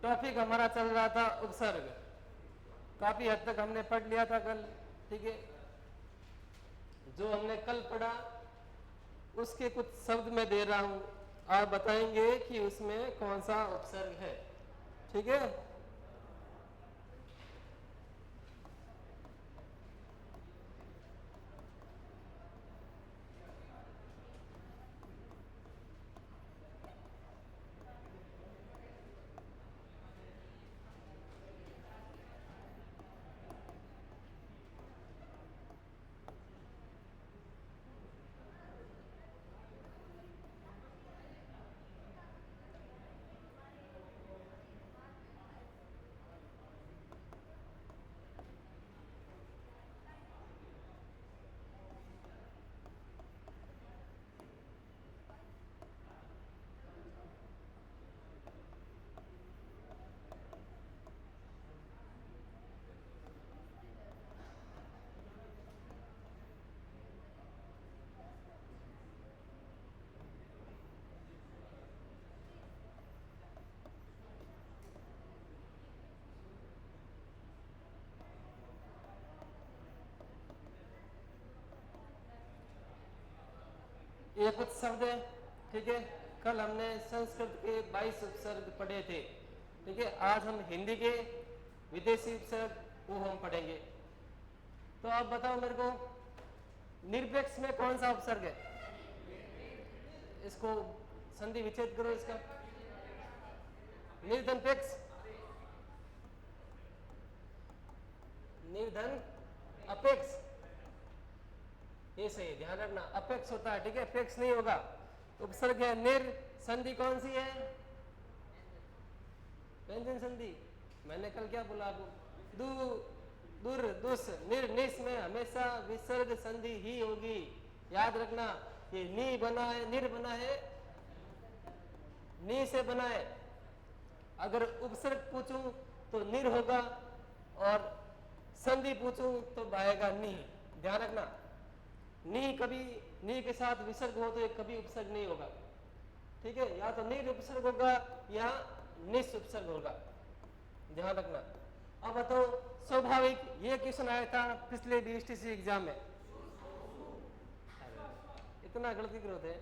Topic हमारा चल रहा था उपसर्ग, काफी हद तक हमने पढ़ लिया था कल, ठीक है। जो हमने कल पढ़ा उसके कुछ शब्द मैं दे रहा हूं, आप बताएंगे कि उसमें कौन सा उपसर्ग है, ठीक है। ये कुछ शब्द है, ठीक है। कल हमने संस्कृत के 22 उपसर्ग पढ़े थे, ठीक है। आज हम हिंदी के विदेशी उपसर्ग वो हम पढ़ेंगे। तो आप बताओ मेरे को, निरपेक्ष में कौन सा उपसर्ग है? इसको संधि विच्छेद करो इसका। निर्धनपेक्ष, निर्धन अपेक्ष, ये सही है, ध्यान रखना। अपेक्ष होता है, ठीक है, पेक्ष नहीं होगा। उपसर्ग है निर, संधि कौन सी है? व्यंजन संधि। मैंने कल क्या बोला आपको? दू, दुर, दुस, निर, निस में हमेशा विसर्ग संधि ही होगी, याद रखना। ये नी बना है, निर बना है, नी से बना है। अगर उपसर्ग पूछूं तो निर होगा और संधि पूछूं तो आएगा नी, ध्यान रखना। नी कभी, नी के साथ विसर्ग हो तो ये कभी उपसर्ग नहीं होगा, ठीक है। या तो निर उपसर्ग होगा या निस उपसर्ग होगा, ध्यान रखना। अब बताओ स्वाभाविक, ये क्वेश्चन आया था पिछले बीएसटीसी एग्जाम में। इतना गलती करते हैं।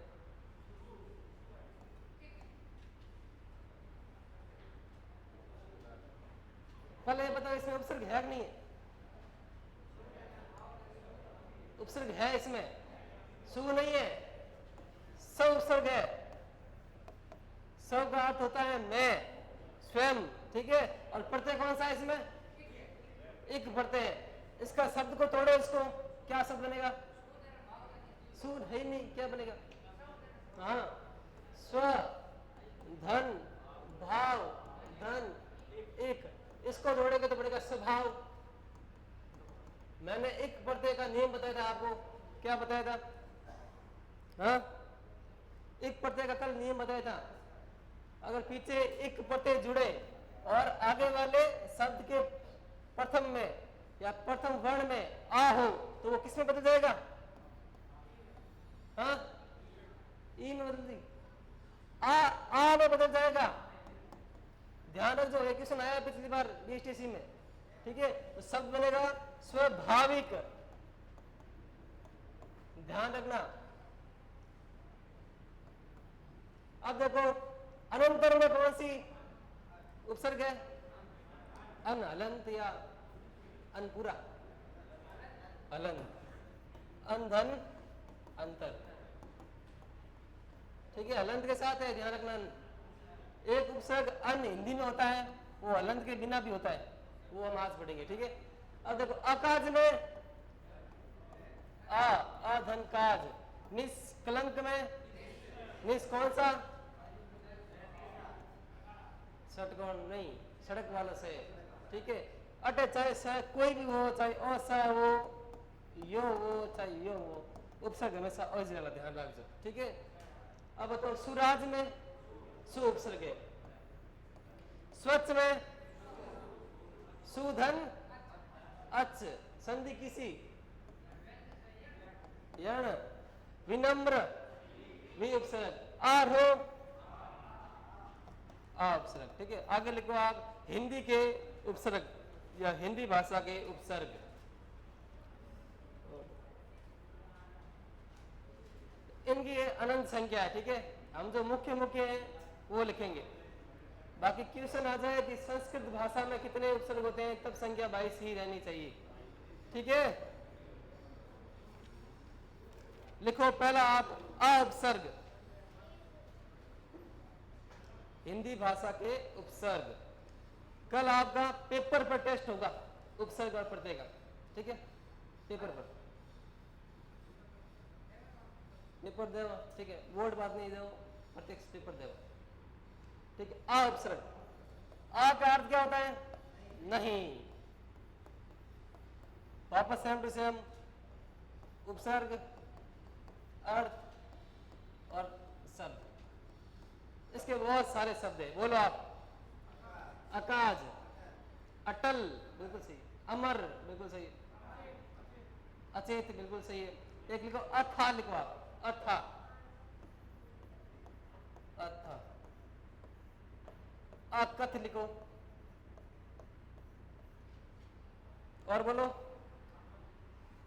पहले बताओ इसमें उपसर्ग है कि नहीं है? उपसर्ग है इसमें, सु नहीं है, स उपसर्ग है। स का अर्थ होता है मैं, स्वयं, ठीक है। और प्रत्यय कौन सा है इसमें? एक प्रत्यय है। इसका शब्द को तोड़ो, इसको क्या शब्द बनेगा? सु है ही नहीं, क्या बनेगा? हाँ, स्व, धन, भाव, धन, एक, इसको जोड़ेंगे तो बनेगा स्वभाव। मैंने एक प्रत्यय का नियम बताया था आपको, क्या बताया था? हाँ, एक प्रत्यय का कल नियम बताया था। अगर पीछे एक प्रत्यय जुड़े और आगे वाले शब्द के प्रथम में या प्रथम वर्ण में आ हो तो वो किस में बदल जाएगा? हाँ, ई में बदल दी, आ में बदल जाएगा। ध्यान रखो, एक क्वेश्चन आया पिछली बार बीएसटीसी में, ठीक है। तो शब्द बनेगा स्वाभाविक, ध्यान रखना। अब देखो अनंतर में कौन सी उपसर्ग है? अन, अलंत या अनपुरा? अलंत, अंधन, अंतर, ठीक है, अलंत के साथ है, ध्यान रखना। एक उपसर्ग अन हिंदी में होता है, वो अलंत के बिना भी होता है, वो हम आज पढ़ेंगे, ठीक है। अब देखो अकाज में अधन काज, निष्कलंक में निस कौन सा? षटकोण नहीं, सड़क वाला से, ठीक है। अटे चाहे स कोई भी हो, चाहे अस हो, यो हो, चाहे यो हो, उपसर्ग हमेशा ओरिजिनल, ध्यान रखो, ठीक है। अब तो सुराज में सु उपसर्ग है। स्वच्छ में सुधन अच्छ, संधि किसी? यण, विनम्र, वी उपसर्ग। आर हो, आ उपसर्ग, ठीक है। आगे लिखो आप हिंदी के उपसर्ग या हिंदी भाषा के उपसर्ग। इनकी अनंत संख्या है, ठीक है। हम जो मुख्य मुख्य है वो लिखेंगे। बाकी क्वेश्चन आ जाए कि संस्कृत भाषा में कितने उपसर्ग होते हैं, तब संख्या 22 ही रहनी चाहिए, ठीक है। लिखो पहला आप अ उपसर्ग, हिंदी भाषा के उपसर्ग। कल आपका पेपर पर टेस्ट होगा उपसर्ग और प्रत्यय का, ठीक है। पेपर पर पेपर दे, ठीक है। बोर्ड बात नहीं दो, प्रत्यक्ष पेपर दे, ठीक है। अ उपसर्ग, अ का अर्थ क्या होता है? नहीं। वापस सेम टू सेम, उपसर्ग, अर्थ और शब्द। इसके बहुत सारे शब्द है, बोलो आप। अकाज, अटल, बिल्कुल सही। अमर, बिल्कुल सही। अचेत, बिल्कुल सही है। एक लिखो अथा, लिखो आप अथा, अथा। अकथ लिखो, और बोलो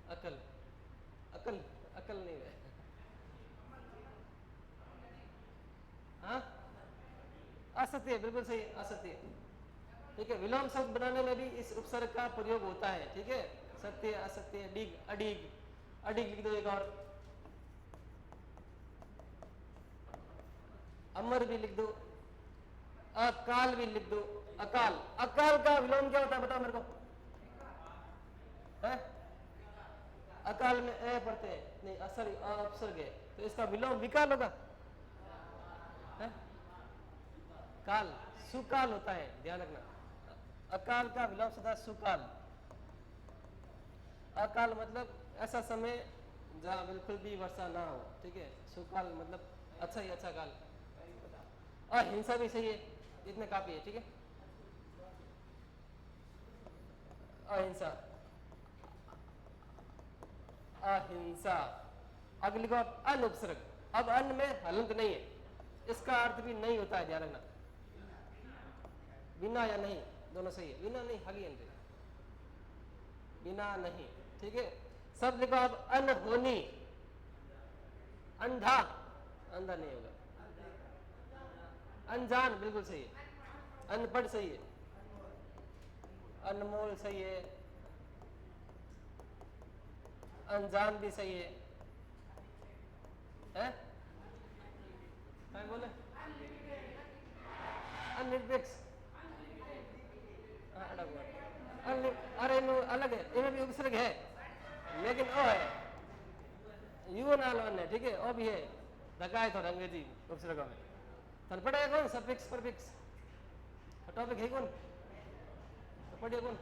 अकल, अकल, अकल नहीं है। हाँ, असत्य, बिल्कुल सही, असत्य, ठीक है। विलोम शब्द बनाने में भी इस उपसर्ग का प्रयोग होता है, ठीक है। सत्य, असत्य, डिग, अडिग, अडिग लिख दो एक और। अमर भी लिख दो, अकाल भी लिख दो, अकाल। अकाल का विलोम क्या होता है बताओ मेरे को, है? अकाल में ए पढ़ते हैं, नहीं सॉरी अपसर्ग है, तो इसका विलोम विकाल होगा, है? काल, सुकाल होता है, ध्यान रखना। अकाल का विलोम सदा सुकाल। अकाल मतलब ऐसा समय जहाँ बिल्कुल भी वर्षा ना हो, ठीक है। सुकाल मतलब अच्छा ही अच्छा काल। अहिंसा भी सही है, इतने काफी है, ठीक है। अहिंसा, अहिंसा। अगली लिखो आप अन उपसर्ग। अब अन में हलंत नहीं है, इसका अर्थ भी नहीं होता है, ध्यान रखना। बिना या नहीं दोनों सही है, बिना नहीं हली अंत, बिना नहीं, ठीक है। सब लिखो आप अनहोनी, अंधा, अंधा नहीं होगा। अनजान, बिल्कुल सही है। अनपढ़ सही है, अनमोल सही है, अनजान भी सही है, हैं? क्या बोले? अनिरपेक्ष, अरे नो अलग है, इनमें भी उपसर्ग है, लेकिन ओ है, यू नाल वन है, ठीक है। ओ भी है, धकाए थोड़ा अंग्रेजी उपसर्गों में। तो पढ़ेगा कौन? सफिक्स परफिक्स टॉपिक है कौन? तो पढ़िए कौन?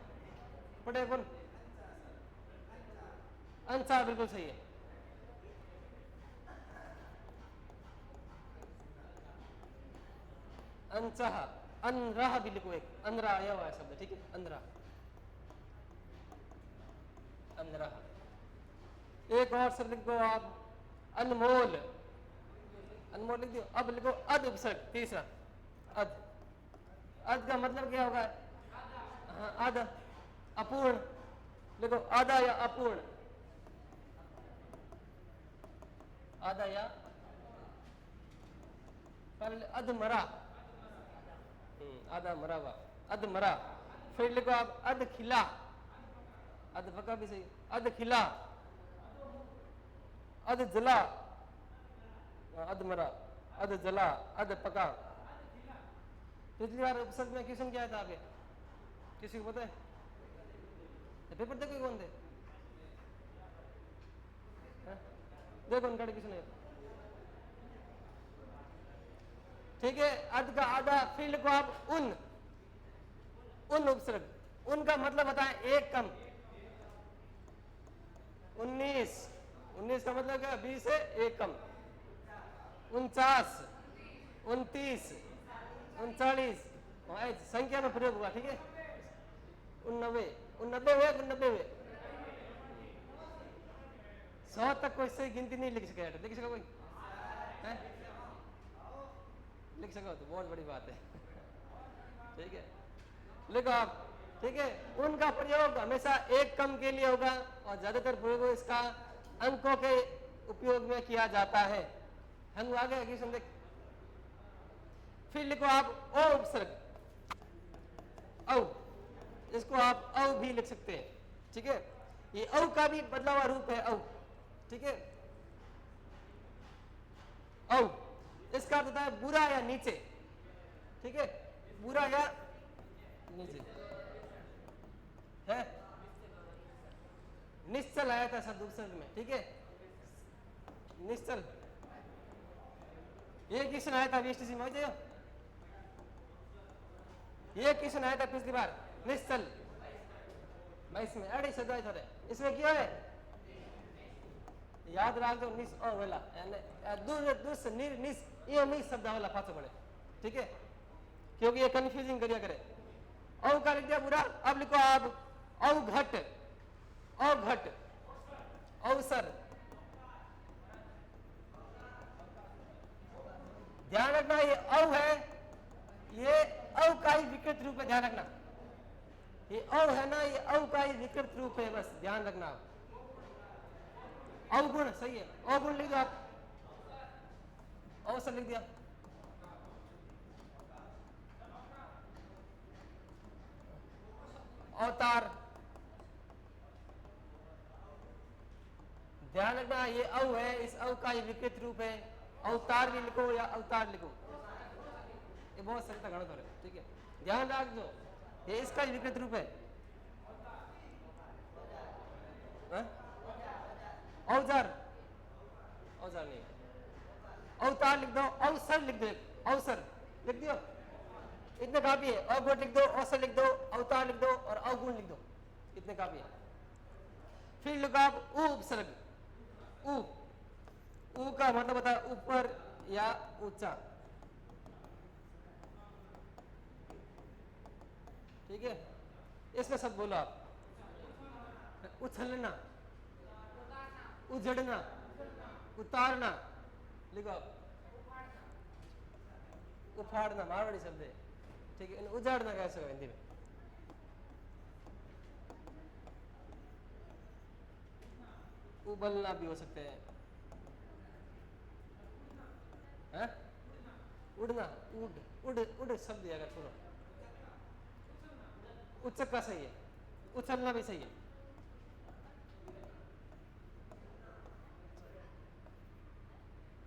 पढ़ेगा कौन? अंसा, बिल्कुल सही है। अंसह, अनरह भी लिखो एक, अनरा आया हुआ है शब्द, ठीक है। अनरा, अनरह। एक और शब्द लिखो आप, अनमोल, अनमोल लिख दियो। अब लिखो अद उपसर्ग, तीसरा अद। अद का मतलब क्या होगा? हाँ, आधा, अपूर्ण। देखो आधा या अपूर्ण, आधा या पहले अधमरा, आधा मरा हुआ, अधमरा। फिर लिखो आप अध खिला, अध पका भी सही, अध खिला, अध जला, अध मरा, अध जला, अध पका। पिछली बार उपसर्ग में क्वेश्चन क्या था आगे, किसी को पता है? पेपर देखो कौन थे? देखो उनका क्वेश्चन है, ठीक है। अध का आधा। फिर लिखो आप उन, उन उपसर्ग, उनका मतलब बताएं एक कम। 19, 19 का मतलब क्या? 20 से एक कम। 49, 29, 39, संख्या में प्रयोग हुआ, ठीक है। 89, 89 हुए, 89 हुए। 100 तक कोई सही गिनती नहीं लिख सकेगा, लिख सका कोई है? लिख सको तो बहुत बड़ी बात है। ठीक है, लिखो आप। ठीक है, उनका प्रयोग हमेशा एक कम के लिए होगा और ज्यादातर प्रयोग इसका अंकों के उपयोग में किया जाता है। हम आगे क्वेश्चन देख। फिर लिखो आप ओ उपसर्ग, औ, इसको आप औ भी लिख सकते हैं। ठीक है, ये औ का भी बदला हुआ रूप है औ। ठीक है, औ इसका अर्थ होता है बुरा या नीचे। ठीक है, बुरा या नीचे है। निश्चल आया था शब्द उपसर्ग में। ठीक है, निश्चल, ये क्वेश्चन आया था VSTC में, ये क्वेश्चन आया था पिछली बार। निश्चल भाई इसमें अड़ी शब्द आए थे, इसमें क्या है याद रख दो, निस ओ वाला दूर दुस निर निस ये नहीं शब्द वाला पाछो पड़े। ठीक है, क्योंकि ये कंफ्यूजिंग करिया करे। औ का लिख दिया बुरा। अब लिखो आप अवघट, अवघट, अवसर। ध्यान रखना ये औ है, ये औ का ही विकृत रूप है, ध्यान रखना। ये औ है ना, ये औ का ही विकृत रूप है, बस ध्यान रखना आप। अवगुण सही है, अवगुण लिख दो आप, अवसर लिख दिया। अवतार, ध्यान रखना ये औ है, इस औ का ही विकृत रूप है। अवतार भी लिखो या अवतार लिखो, ये बहुत संख्या गणित है। ठीक है, ध्यान रख दो, ये इसका ही विकृत रूप है। औजार, औजार नहीं, अवतार लिख दो, अवसर लिख दो, अवसर लिख दियो, इतने काफी है। अवगुण लिख दो, अवसर लिख दो, अवतार लिख दो और अवगुण लिख दो, इतने काफी है। फिर लिखो आप उ उपसर्ग। उ, उ का मतलब होता है ऊपर या ऊंचा। ठीक है, इसमें सब बोलो आप। उछलना, उजड़ना, उतारना, लिखो आप। उफाड़ना मारवाड़ी शब्द है। ठीक है, उजाड़ना कैसे हो हिंदी में? उबलना भी हो सकते हैं, है? उड़ना, उड़ उड़ उड़ शब्द अगर सुनो, उचक्का सही है, उछलना भी सही है।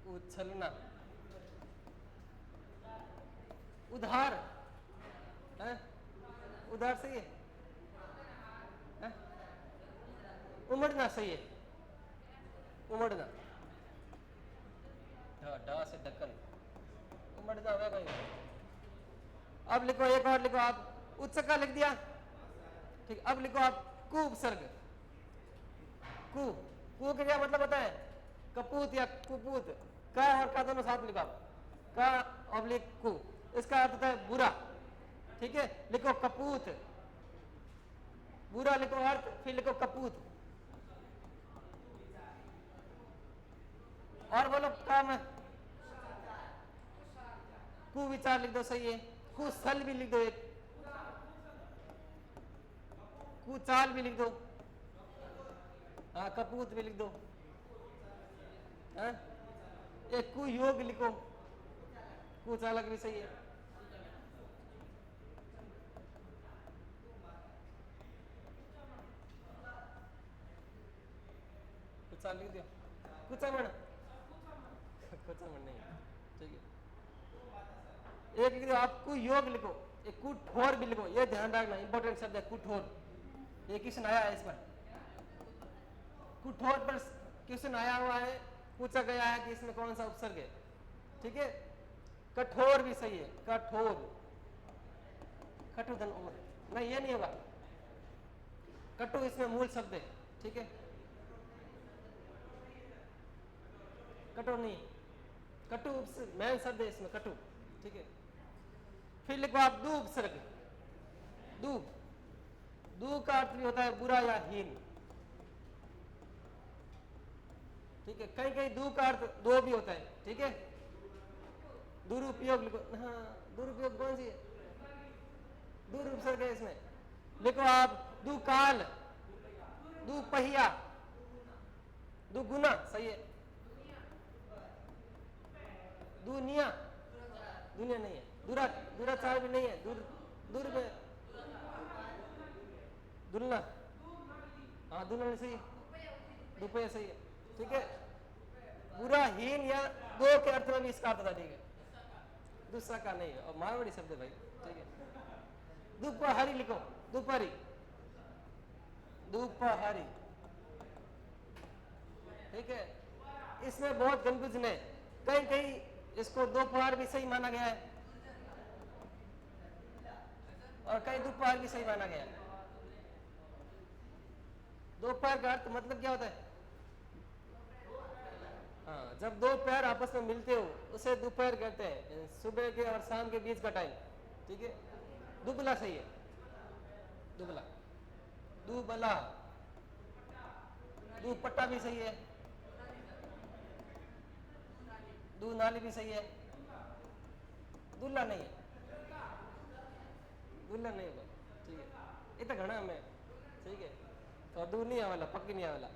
उछलना, उधार है, उधार सही है, है? उमड़ना सही है, उमड़ना, डा से ढक्कन, उमड़ना होगा कहीं। अब लिखो एक और लिखो आप, उच्चका लिख दिया। ठीक, अब लिखो आप कु उपसर्ग। कु, कु का क्या मतलब होता है? कपूत या कुपूत, का और का दोनों साथ लिखो आप, का ऑब्लिक कु, इसका अर्थ होता है बुरा। ठीक है, लिखो कपूत, बुरा लिखो अर्थ, फिर लिखो कपूत। और बोलो काम है, कुविचार लिख दो सही है। कुशल भी लिख दो, एक कुचाल भी लिख दो, हाँ कपूत भी लिख दो, हाँ? एक कुयोग लिखो, कुचालक भी सही है। कुचाल लिख दो, कुचामण, कुचामण नहीं, ठीक है। एक लिख दो आप कुयोग लिखो, एक कुठोर भी लिखो, ये ध्यान रखना, इंपॉर्टेंट शब्द है कुठोर। ये क्वेश्चन आया है इस पर, कुठोर पर क्वेश्चन आया हुआ है, पूछा गया है कि इसमें कौन सा उपसर्ग है। ठीक है, कठोर भी सही है, कठोर, कटुधन नहीं, ये नहीं होगा, कटु इसमें मूल शब्द है। ठीक है, कठोर नहीं, कटु मैन शब्द है इसमें, कटु। ठीक है, फिर लिखो आप दू उपसर्ग। दू, दू का अर्थ भी होता है बुरा या हीन। ठीक है, कहीं कहीं दू का अर्थ दो भी होता है। ठीक है, दुरुपयोग लिखो, हाँ दुरुपयोग कौन सी है? दूर उपसर्ग है इसमें। लिखो आप दुकाल, दुपहिया, दुगुना, सही है। दुनिया, दुनिया नहीं है। दुराचार भी नहीं है। दूर में दुलना, हाँ दुलना सही है। दुपहिया सही है, ठीक है। बुरा, हीन या दो के अर्थ में भी इसका अर्थ था, ठीक है। दूसरा का नहीं है, और मारवाड़ी शब्द है भाई, ठीक है। दोपहरी लिखो, दोपहरी, दोपहरी, ठीक है। इसमें बहुत कंफ्यूजन है, कहीं कहीं इसको दोपहर भी सही माना गया है और कहीं दोपहर भी सही माना गया है। दोपहर का अर्थ मतलब क्या होता है? हाँ, जब दो पैर आपस में मिलते हो उसे दोपहर कहते हैं, सुबह के और शाम के बीच का टाइम, ठीक है। दुबला सही है, दुबला, दुबला, दुपट्टा भी सही है, दू नाली भी सही है। दुल्ला नहीं है, दुल्ला नहीं होगा, ठीक है। इतना घना में, ठीक है। तो दूर नहीं आवाला, पक्की नहीं आवाला,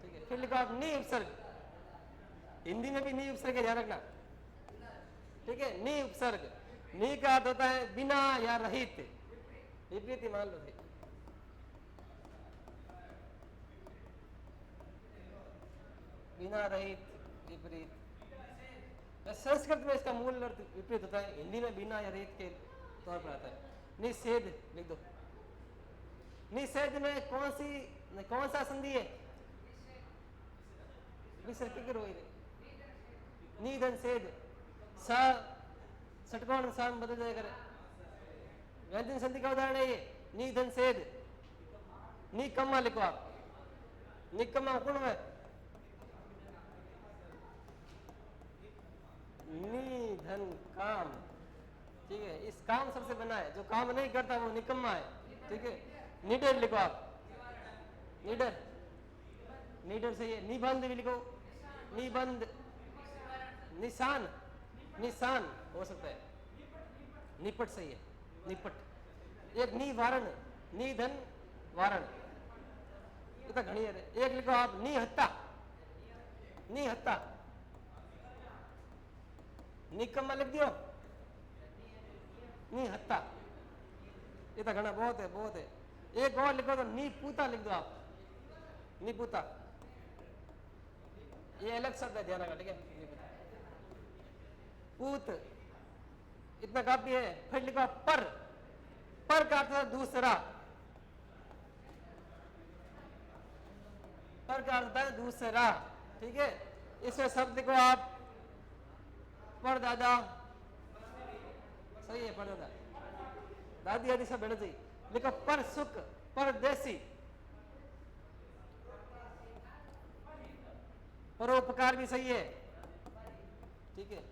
ठीक है। फिर लिखो आप नी उपसर्ग, हिंदी में भी नी उपसर्ग है, ध्यान रखना, ठीक है। नी उपसर्ग, नी का अर्थ होता है बिना या रहित, विपरीत ही मान लो, बिना रहित, विपरीत। संस्कृत में इसका मूल अर्थ विपरीत होता है, हिंदी में बिना या रहित के तौर पर आता है। निषेध लिख दो। निषेध में कौन सा संधि है? निधन सेध, षटकोण साम बदल जाया करे। व्यंजन संधि का उदाहरण है ये, निधन सेध। निकम्मा लिखो आप, निकम्मा कौन है? निधन काम, ठीक है। इस काम सबसे बना है, जो काम नहीं करता वो निकम्मा है, ठीक है। निडर लिखो आप, निडर, निडर सही है। निबंध भी लिखो, निबंध। निशान, निशान हो सकता है। निपट सही है, निपट। एक निवारण, निधन वारण, इतना घनी है। एक लिखो आप निहत्ता, निहत्ता, निकम्मा लिख दियो, निहत्ता, इतना घना बहुत है, बहुत है। एक और लिखो तो निपुता लिख दो आप, निपुता, ये अलग शब्द है, ध्यान रखना, ठीक है। पूत, इतना काफी है। फिर लिखो पर, पर का अर्थ दूसरा, पर का अर्थ है दूसरा, ठीक है। इसमें शब्द लिखो आप परदादा, सही है, परदादा, दादी आदि सब बैठ चाहिए। लिखो पर सुख, परदेसी, परोपकार भी सही है, ठीक है।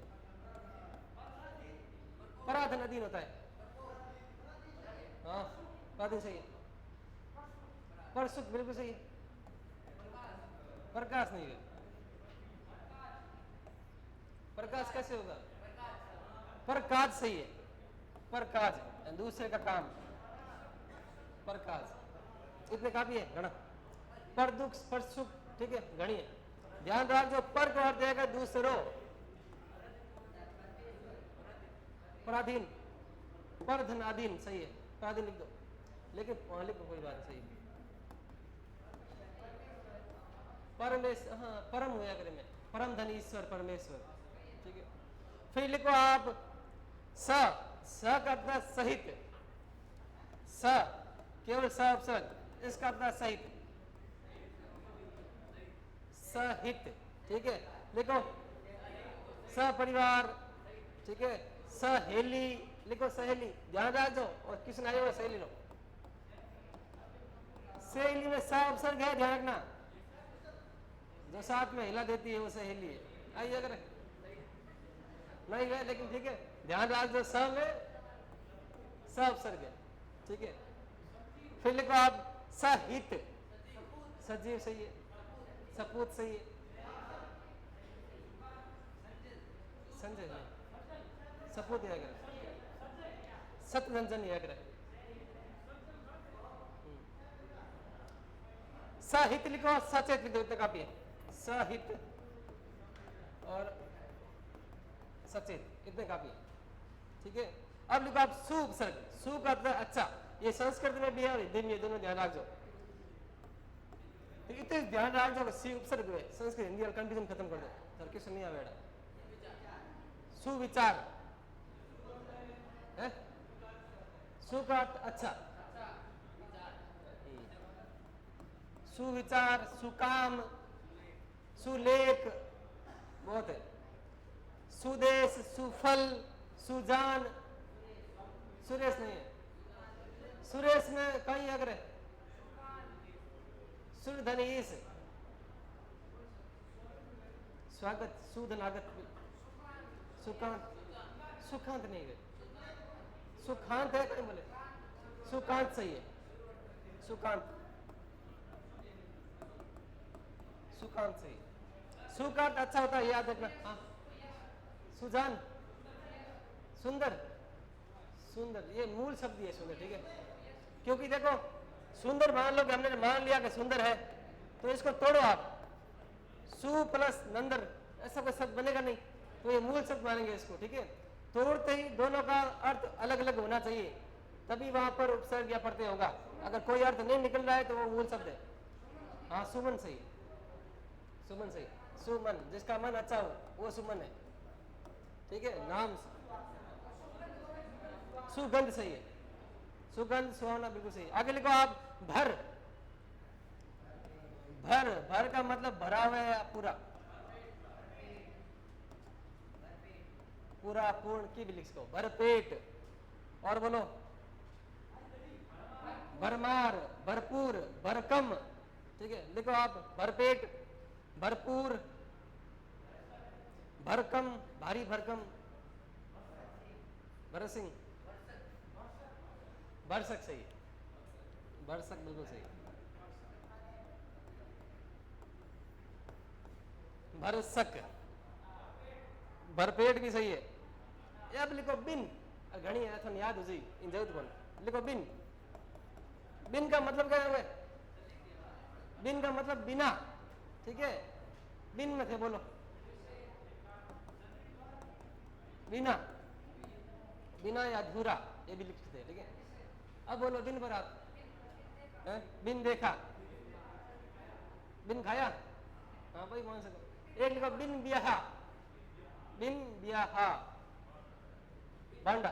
पराधीन अधीन होता है, हाँ पराधीन सही है। पर सुख बिल्कुल सही है। प्रकाश नहीं है, प्रकाश कैसे होगा? प्रकाश सही है, प्रकाश, दूसरे का काम, प्रकाश, इतने काफी है घना। पर दुख, पर सुख, ठीक है, घनी है। ध्यान रखो, पर का अर्थ है दूसरों, पराधीन, पर धन अधीन, सही है, पराधीन लिख दो। लेकिन लिखो, कोई बात सही। परमेश्वर, हाँ परम हुआ करे में, परम धन ईश्वर परमेश्वर, ठीक है। फिर लिखो आप स, स का अर्थ सहित, स केवल स उपसर्ग, इसका अर्थ सहित, सहित, ठीक है। लिखो सपरिवार, ठीक है। सहेली लिखो, सहेली, ध्यान रखो। और किसने आया हुआ सहेली लो, सहेली में स उपसर्ग है, ध्यान रखना। जो साथ में हिला देती है वो सहेली है। आइए, अगर नहीं है लेकिन ठीक है, ध्यान रख दो, स में स उपसर्ग है, ठीक है। फिर लिखो आप सहित, सजीव सही है, सपूत सही है, संजय सपूत याद, सतरंजन याद, सहित लिखो, सचेत लिखो, इतना काफी है। सहित और सचेत, इतने काफी है, ठीक है। अब लिखो आप सु उपसर्ग। सु का अर्थ अच्छा, ये संस्कृत में भी है और हिंदी में, ये दोनों ध्यान रखो। तो इतने ध्यान रखो, सी उपसर्ग है, संस्कृत हिंदी और कंफ्यूजन खत्म कर दो, तर्किश नहीं आवेड़ा। सुविचार है, सु का अर्थ अच्छा, सुविचार, सुकाम, सुलेख, बहुत है। सुदेश, सुफल, सुजान, सुरेश नहीं है, सुरेश में कहीं अगर है, सुरधनीश, स्वागत, सुधनागत, सुकांत, सुखांत नहीं है, सुखांत है कहीं बोले, सुकांत सही है, सुकांत, सुकांत सही। सुकांत अच्छा होता है, याद रखना। हाँ, सुजान, सुंदर, सुंदर, ये मूल शब्द है सुंदर, ठीक है। क्योंकि देखो सुंदर मान लो कि हमने मान लिया कि सुंदर है, तो इसको तोड़ो आप, सु प्लस नंदर, ऐसा कोई शब्द बनेगा नहीं, तो ये मूल शब्द मानेंगे इसको, ठीक है। तोड़ते ही दोनों का अर्थ अलग अलग होना चाहिए, तभी वहां पर उपसर्ग या प्रत्यय होगा। अगर कोई अर्थ नहीं निकल रहा है तो वो मूल शब्द है। हाँ, सुमन सही, सुमन सही, सुमन, जिसका मन अच्छा हो वो सुमन है, ठीक है। नाम, सुगंध सही है, सुगंध, सुहावना बिल्कुल सही। आगे लिखो आप भर। भर, भर का मतलब भरा हुआ है पूरा, पूरा, पूर्ण की भी लिख सको, भरपेट। और बोलो भरमार, भरपूर, भरकम, ठीक है। लिखो आप भरपेट, भरपूर, भरकम, भारी भरकम, भरसिंह, भरसक सही, भरसक बिल्कुल सही, भरसक, भरपेट भी सही है। अब लिखो बिन, घनी है तो याद हो जाए इन जरूरत कौन, लिखो बिन। बिन का मतलब क्या है? बिन का मतलब बिना, ठीक है। बिन में थे, बोलो बिना, बिना या अधूरा, ये भी लिखते थे, ठीक है। अब बोलो बिन पर आप, बिन देखा, बिन खाया, हाँ भाई मान सको। एक लिखो बिन ब्याहा, बिन ब्याहा, भांडा,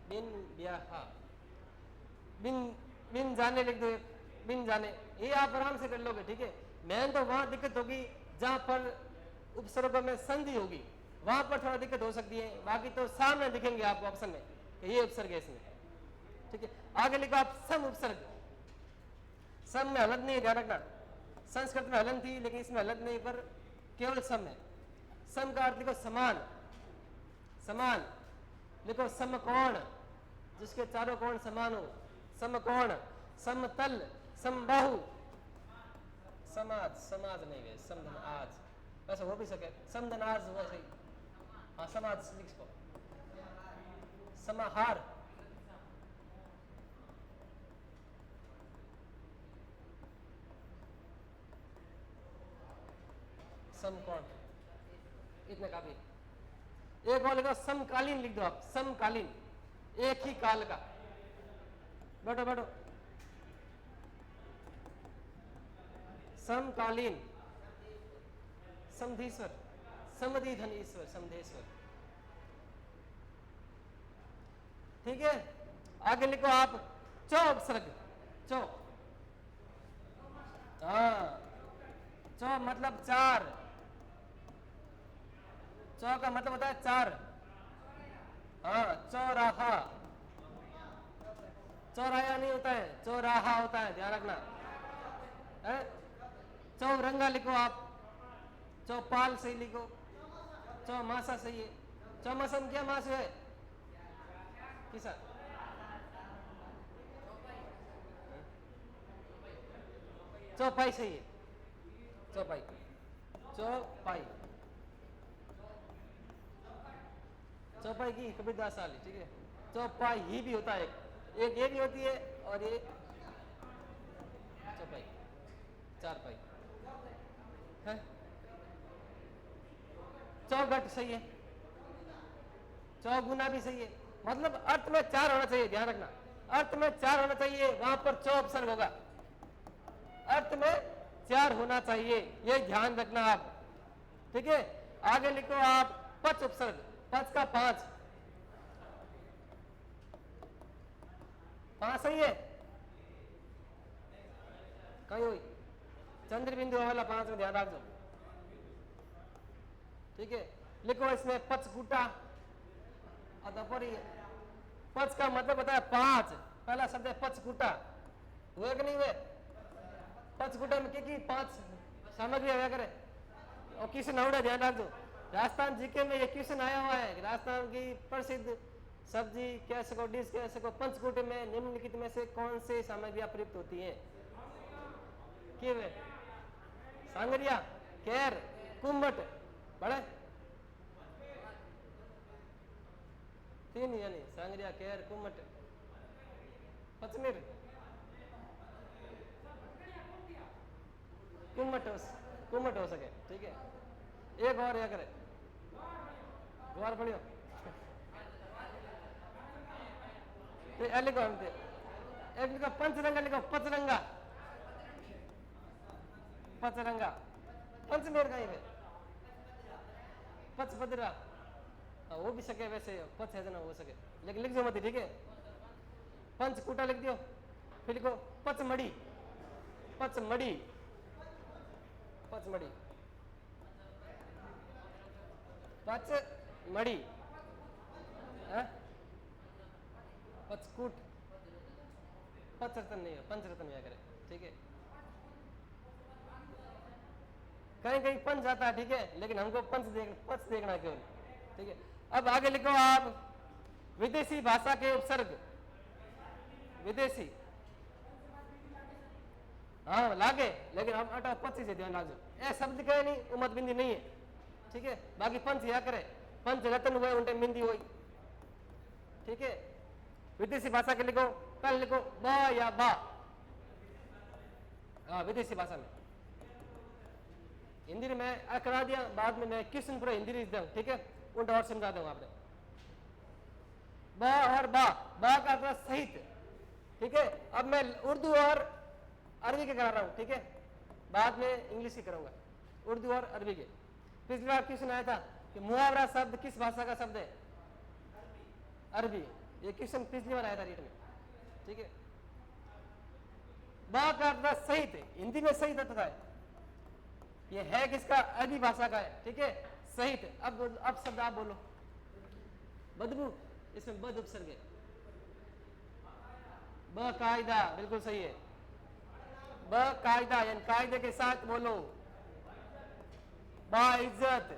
बिन ब्याहा, बिन, बिन जाने लिख दो, बिन जाने, ये आप आराम से कर लोगे, ठीक है। मैंने तो वहां दिक्कत होगी जहां पर उपसर्गों में संधि होगी, वहां पर थोड़ा दिक्कत हो सकती है, बाकी तो सामने दिखेंगे आपको ऑप्शन में कि ये उपसर्ग है इसमें, ठीक है। आगे लिखो आप सम उपसर्ग। सम में हलंत नहीं, ध्यान रखना, संस्कृत में हलंत थी लेकिन इसमें हलंत नहीं, पर केवल सम है। सम का अर्थ लिखो समान, समान। लिखो समकोण, जिसके चारों कोण समान हो, समकोण, समतल, समबाहु, समाज, समाज नहीं है, समधन आज, वैसे हो भी सके, समधन आज हुआ सही, हाँ समाज लिख सको, समाहार, समकोण, इतने काफी। एक और लिखो समकालीन, लिख दो आप समकालीन, एक ही काल का। बैठो बैठो, समकालीन, समधीश्वर, समधि धन ईश्वर, समधेश्वर, ठीक है। आगे लिखो आप चौ उपसर्ग। चौ, हाँ, चौ मतलब चार, चौ का मतलब होता है चार, हाँ, चौराहा, चौराया नहीं होता है, चौराहा होता है, ध्यान रखना है। चौरंगा लिखो आप, चौपाल सही लिखो, चौमासा सही है। चौमासा में क्या मास है? किसा? चौपाई सही है, चौपाई, चौपाई, चौपाई की कबीरदास वाली, ठीक है। चौपाई ही भी होता है, एक ये भी होती है और ये चौपाई, चारपाई है। चौगट सही है, चौगुना भी सही है, मतलब अर्थ में चार होना चाहिए, ध्यान रखना, अर्थ में चार होना चाहिए, वहां पर चौ उपसर्ग होगा, अर्थ में चार होना चाहिए, ये ध्यान रखना आप, ठीक है। आगे लिखो आप पच उपसर्ग, पच का पांच, पांच सही है, कहीं हुई चंद्र बिंदु वाला पांच में ध्यान रख दो, ठीक है। लिखो इसमें पचकूटा, पच का मतलब होता है पांच, पहला शब्द है पचकूटा, हुए कि नहीं हुए? पचकूटा में की पांच सामग्री आया करे, और क्वेश्चन आवड़ा, ध्यान रख दो, राजस्थान जीके में ये क्वेश्चन आया हुआ है, राजस्थान की प्रसिद्ध सब्जी कह सको, डिश कह सको, पंचकूटे में निम्नलिखित में से कौन सी सामग्रियां प्रयुक्त होती है? सांगरिया, केर, कुम्मट, बड़े तीन, यानी सांगरिया, केर, कुम्मट, पचमीर, कुम्मट हो सके, ठीक है। एक और या करे, द्वार पढ़ियो तो लिखो, हम एक लिखो पंचरंगा, लिखो पचरंगा, पचरंगा, पंचमेर कहीं पे पचपदरा, वो भी सके वैसे, पच है ना हो सके, लेकिन लिख दो मत, ठीक है। पंचकूटा लिख दियो, फिर लिखो पचमढ़ी, पचमढ़ी, पचमढ़ी, पचमढ़ी, पचकूट, पचरतन नहीं है, पंचरतन या करे, ठीक है। कहीं कहीं पंच आता है, ठीक है, लेकिन हमको पच देखना केवल, ठीक है। अब आगे लिखो आप विदेशी भाषा के उपसर्ग, विदेशी, हाँ लागे, लेकिन हम 25 से ध्यान लागो, ए शब्द कहे नहीं, उमत बिंदी नहीं है, ठीक है। बाकी पंच या करे, पंच रतन हुए उनटे बिंदी हुई, ठीक है। विदेशी भाषा के लिखो, कल लिखो बा या बा, हाँ विदेशी भाषा में, हिंदी में करा दिया, बाद में मैं क्वेश्चन पूरा हिंदी लिख दूं, ठीक है, उल्टा और समझा दूंगा आपने। बा और बा, बा का अर्थ सहित, ठीक है। अब मैं उर्दू और अरबी के करा रहा हूं, ठीक है, बाद में इंग्लिश की करूंगा, उर्दू और अरबी के। पिछली बार क्वेश्चन आया था कि मुहावरा शब्द किस भाषा का शब्द है? अरबी, ये क्वेश्चन पिछली बार आया था रीट में, ठीक है। बा का अर्थ सहित, हिंदी में सहित अर्थ है, ये है किसका? अरबी भाषा का है, ठीक है, सहित। अब शब्द आप बोलो, बदबू, इसमें बद उपसर्ग है, बकायदा, बिल्कुल सही है, बकायदा, यानी कायदे के साथ बोलो, बाइज्जत,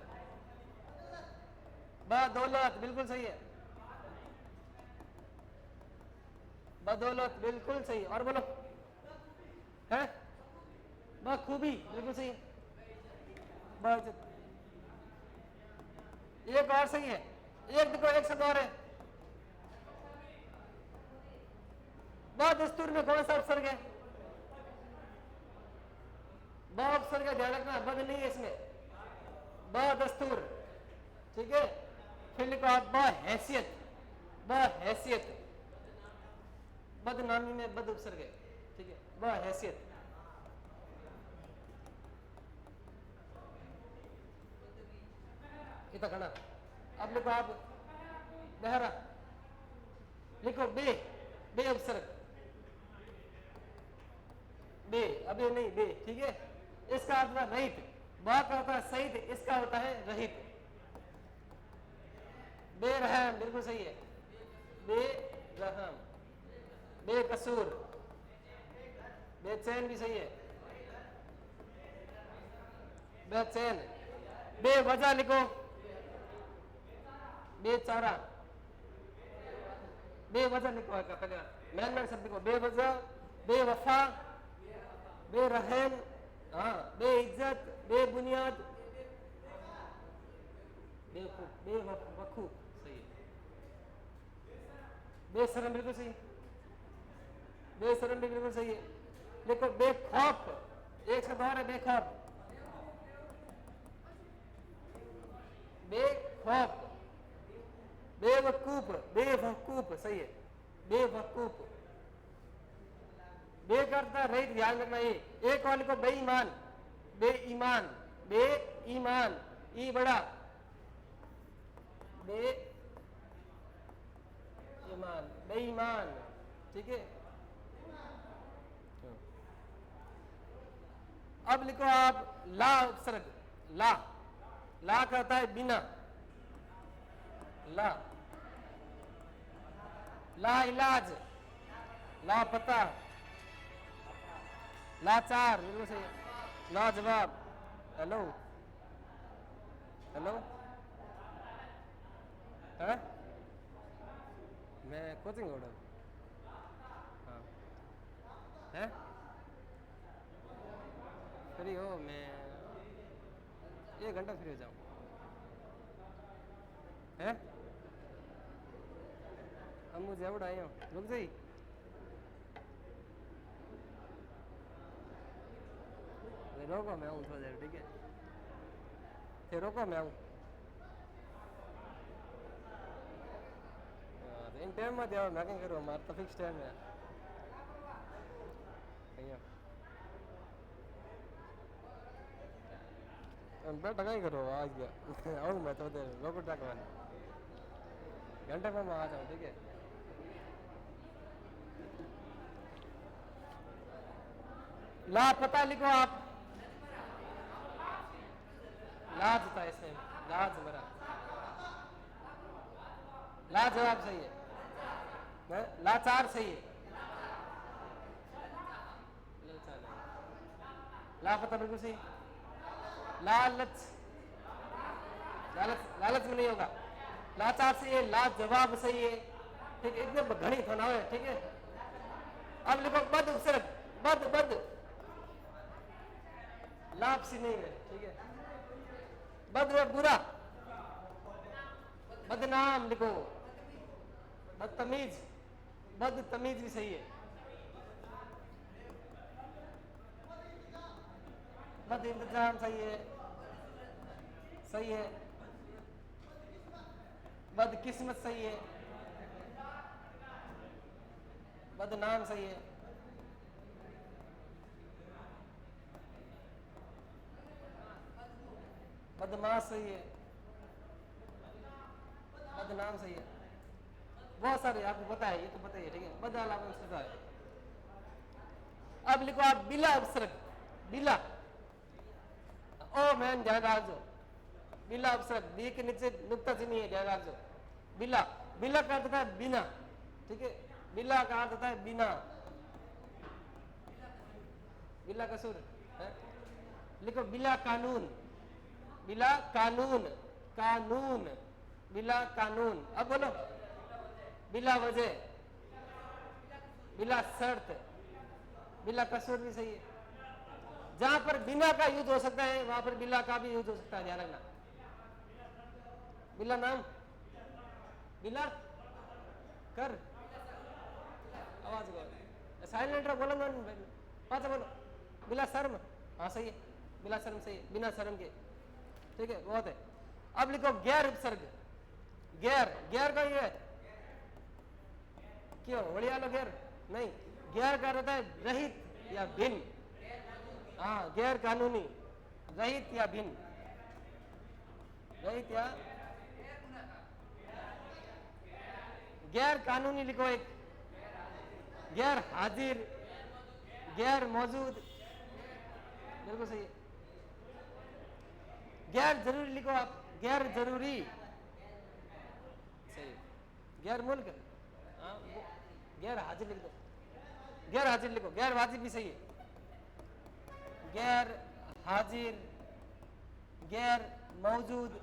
बदौलत, बिल्कुल सही है, बदौलत, बिल्कुल सही, और बोलो, है बखूबी, बिल्कुल सही है, बाइज्जत, एक और सही है, एक देखो, एक शब्द और है, बदस्तूर में कौन सा उपसर्ग है? ब उपसर्ग, ध्यान रखना, बद नहीं है इसमें, बदस्तूर, ठीक है। फिर लिखो आप बहैसियत, बहैसियत, बदनामी में बद उपसर्ग है, ठीक है, बहैसियत। इतना खाना। अब लिखो आप बहरा, लिखो बे, बे उपसर्ग, बे, अबे नहीं बे, ठीक है। इसका अर्थ है रहित, बा का होता है सहित, इसका होता है रहित, बेरहम, बिल्कुल सही है, बेरहम, बेकसूर, बेचैन भी सही है, बेचैन, बेवजह लिखो, बेचारा, बेवजह लिखो, पहले मैन शब्द लिखो, बेवजह, बेवफा, बेरहम, हाँ, बेइज्जत, बेबुनियाद, बेवकूफ, बेवकूफ, सही है। बेशरम बिल्कुल सही, बेशरम भी बिल्कुल सही है। देखो बेखौफ, एक शब्द और है बेखौफ, बेखौफ, बेवकूफ, बेवकूफ सही है, बेवकूफ। बे करता रही, ध्यान रखना ये। एक वाले को बेईमान, बेईमान, बेईमान, ई बड़ा, बेईमान, बेईमान, ठीक है। अब लिखो आप ला उपसर्ग, ला, ला कहता है बिना, ला, ला इलाज, ला पता, लाचार बिल्कुल सही, लाजवाब, हेलो, हेलो, है मैं कोचिंग ऑर्डर, हाँ है फ्री हो, मैं 1 घंटा फ्री हो जाऊँ, है हम मुझे एवड आए हो, रुक जाइए, रोको मैं आऊँ थोड़ा देर, ठीक है, फिर रोको मैं आऊँ, इन टाइम में देवा मैं क्या करूँ, हमारा तो फिक्स टाइम है, बेटा कहीं करो आज गया आऊँ मैं तो देर, रोको टाक मैंने घंटे में मैं आ जाऊँ, ठीक है। लापता लिखो आप, लाज था इसमें, लाज मरा, लाजवाब सही है, लाचार सही है, लापता बिल्कुल सही, लालच, लालच, लालच में नहीं होगा, लाचार सही है, लाजवाब सही है, ठीक है, इतने घनी थोड़ा है, ठीक है। अब लिखो बद उपसर्ग, बद, बद, लापसी नहीं है, ठीक है, बद बुरा, बदनाम लिखो, बदतमीज, बदतमीज भी सही है, बद इंतजाम सही है, सही है, बदकिस्मत सही है, बदनाम सही है, बदमाश सही है, बदनाम सही है, बहुत सारे आपको पता है, ये तो पता ही है, ठीक है, बदल आपको है। अब लिखो आप बिला उपसर्ग, बिला, ओ मैन ध्यान रखो, बिला उपसर्ग, बी के नीचे नुक्ता चिन्ह है, ध्यान रखो, बिला, बिला का अर्थ था बिना, ठीक है, बिला का अर्थ था बिना, बिला कसूर है? लिखो बिला कानून, बिला कानून, कानून, बिला कानून। अब बोलो बिला वजह, बिला शर्त, बिला कसूर भी सही है। जहां पर बिना का यूज हो सकता है वहां पर बिला का भी यूज हो सकता है, ध्यान रखना। बिला नाम, बिला कर, आवाज को साइलेंट बोलो, पाचा बोलो, बिला शर्म, हाँ सही है, बिला शर्म सही है, बिना शर्म के, ठीक है, बहुत है। अब लिखो गैर उपसर्ग, गैर, गैर का ये क्यों बढ़िया लो गैर नहीं, गैर का रहता है रहित या भिन्न, हाँ गैर कानूनी, रहित या भिन्न, रहित या गैर कानूनी लिखो एक, गैर हाजिर, गैर मौजूद, बिल्कुल सही है। गैर जरूरी लिखो आप, गैर जरूरी सही, गैर मुल्क, हाँ गैर हाजिर लिख दो, गैर हाजिर लिखो, गैर वाजिब भी सही है, गैर हाजिर, गैर मौजूद,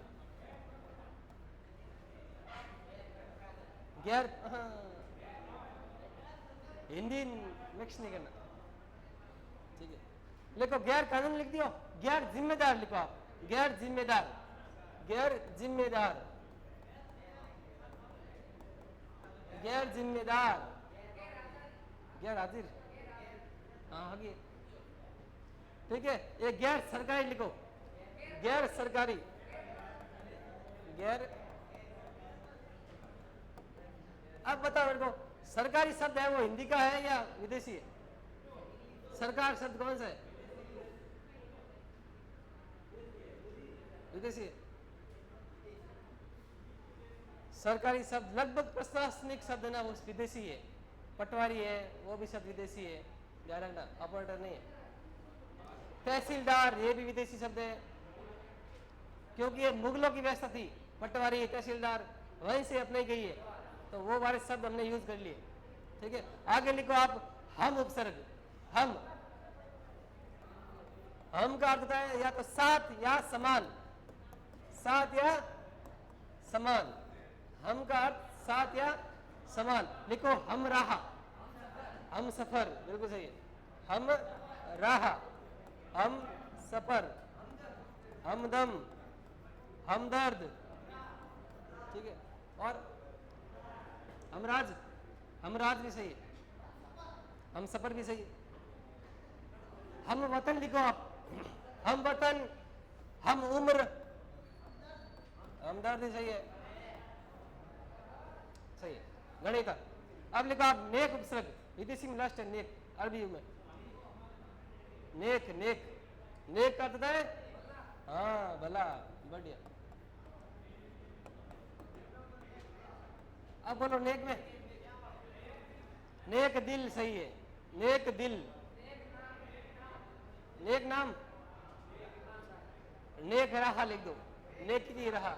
गैर, हिंदी मिक्स नहीं करना, ठीक है। लिखो गैर कानूनी लिख दियो, गैर जिम्मेदार लिखो आप, गैर जिम्मेदार, गैर जिम्मेदार, गैर जिम्मेदार, गैर हाजिर, हाँ होगी, ठीक है। ये गैर सरकारी लिखो, गैर सरकारी, गैर। अब बताओ मेरे को, सरकारी शब्द है वो हिंदी का है या विदेशी है? सरकार शब्द कौन सा है? विदेशी है। सरकारी शब्द लगभग प्रशासनिक शब्द है ना, वो विदेशी है। पटवारी है वो भी शब्द विदेशी है, ध्यान रखना, ऑपरेटर नहीं है। तहसीलदार ये भी विदेशी शब्द है, क्योंकि ये मुगलों की व्यवस्था थी, पटवारी तहसीलदार वहीं से अपने गई है, तो वो वाले शब्द हमने यूज कर लिए, ठीक है। आगे लिखो आप, हम उपसर्ग, हम का अर्थ होता है या तो साथ या समान, साथ या समान, हम का अर्थ साथ या समान। लिखो हम राहा, हम सफर, बिल्कुल सही है, हम राहा, हम सफर, हमदम, हमदर्द, ठीक है। और हमराज भी सही है, हम सफर भी सही है। हम वतन लिखो आप, हम वतन, हम उम्र, हमदर्द भी सही है, सही है। गणित। अब लिखो आप नेक उपसर्ग, विदेशी में लास्ट है नेक, अरबी में नेक, नेक, नेक का अर्थ है हाँ भला, बढ़िया। अब बोलो नेक में, नेक दिल सही है, नेक दिल, नेक नाम, नेक राह लिख दो, नेक की राह,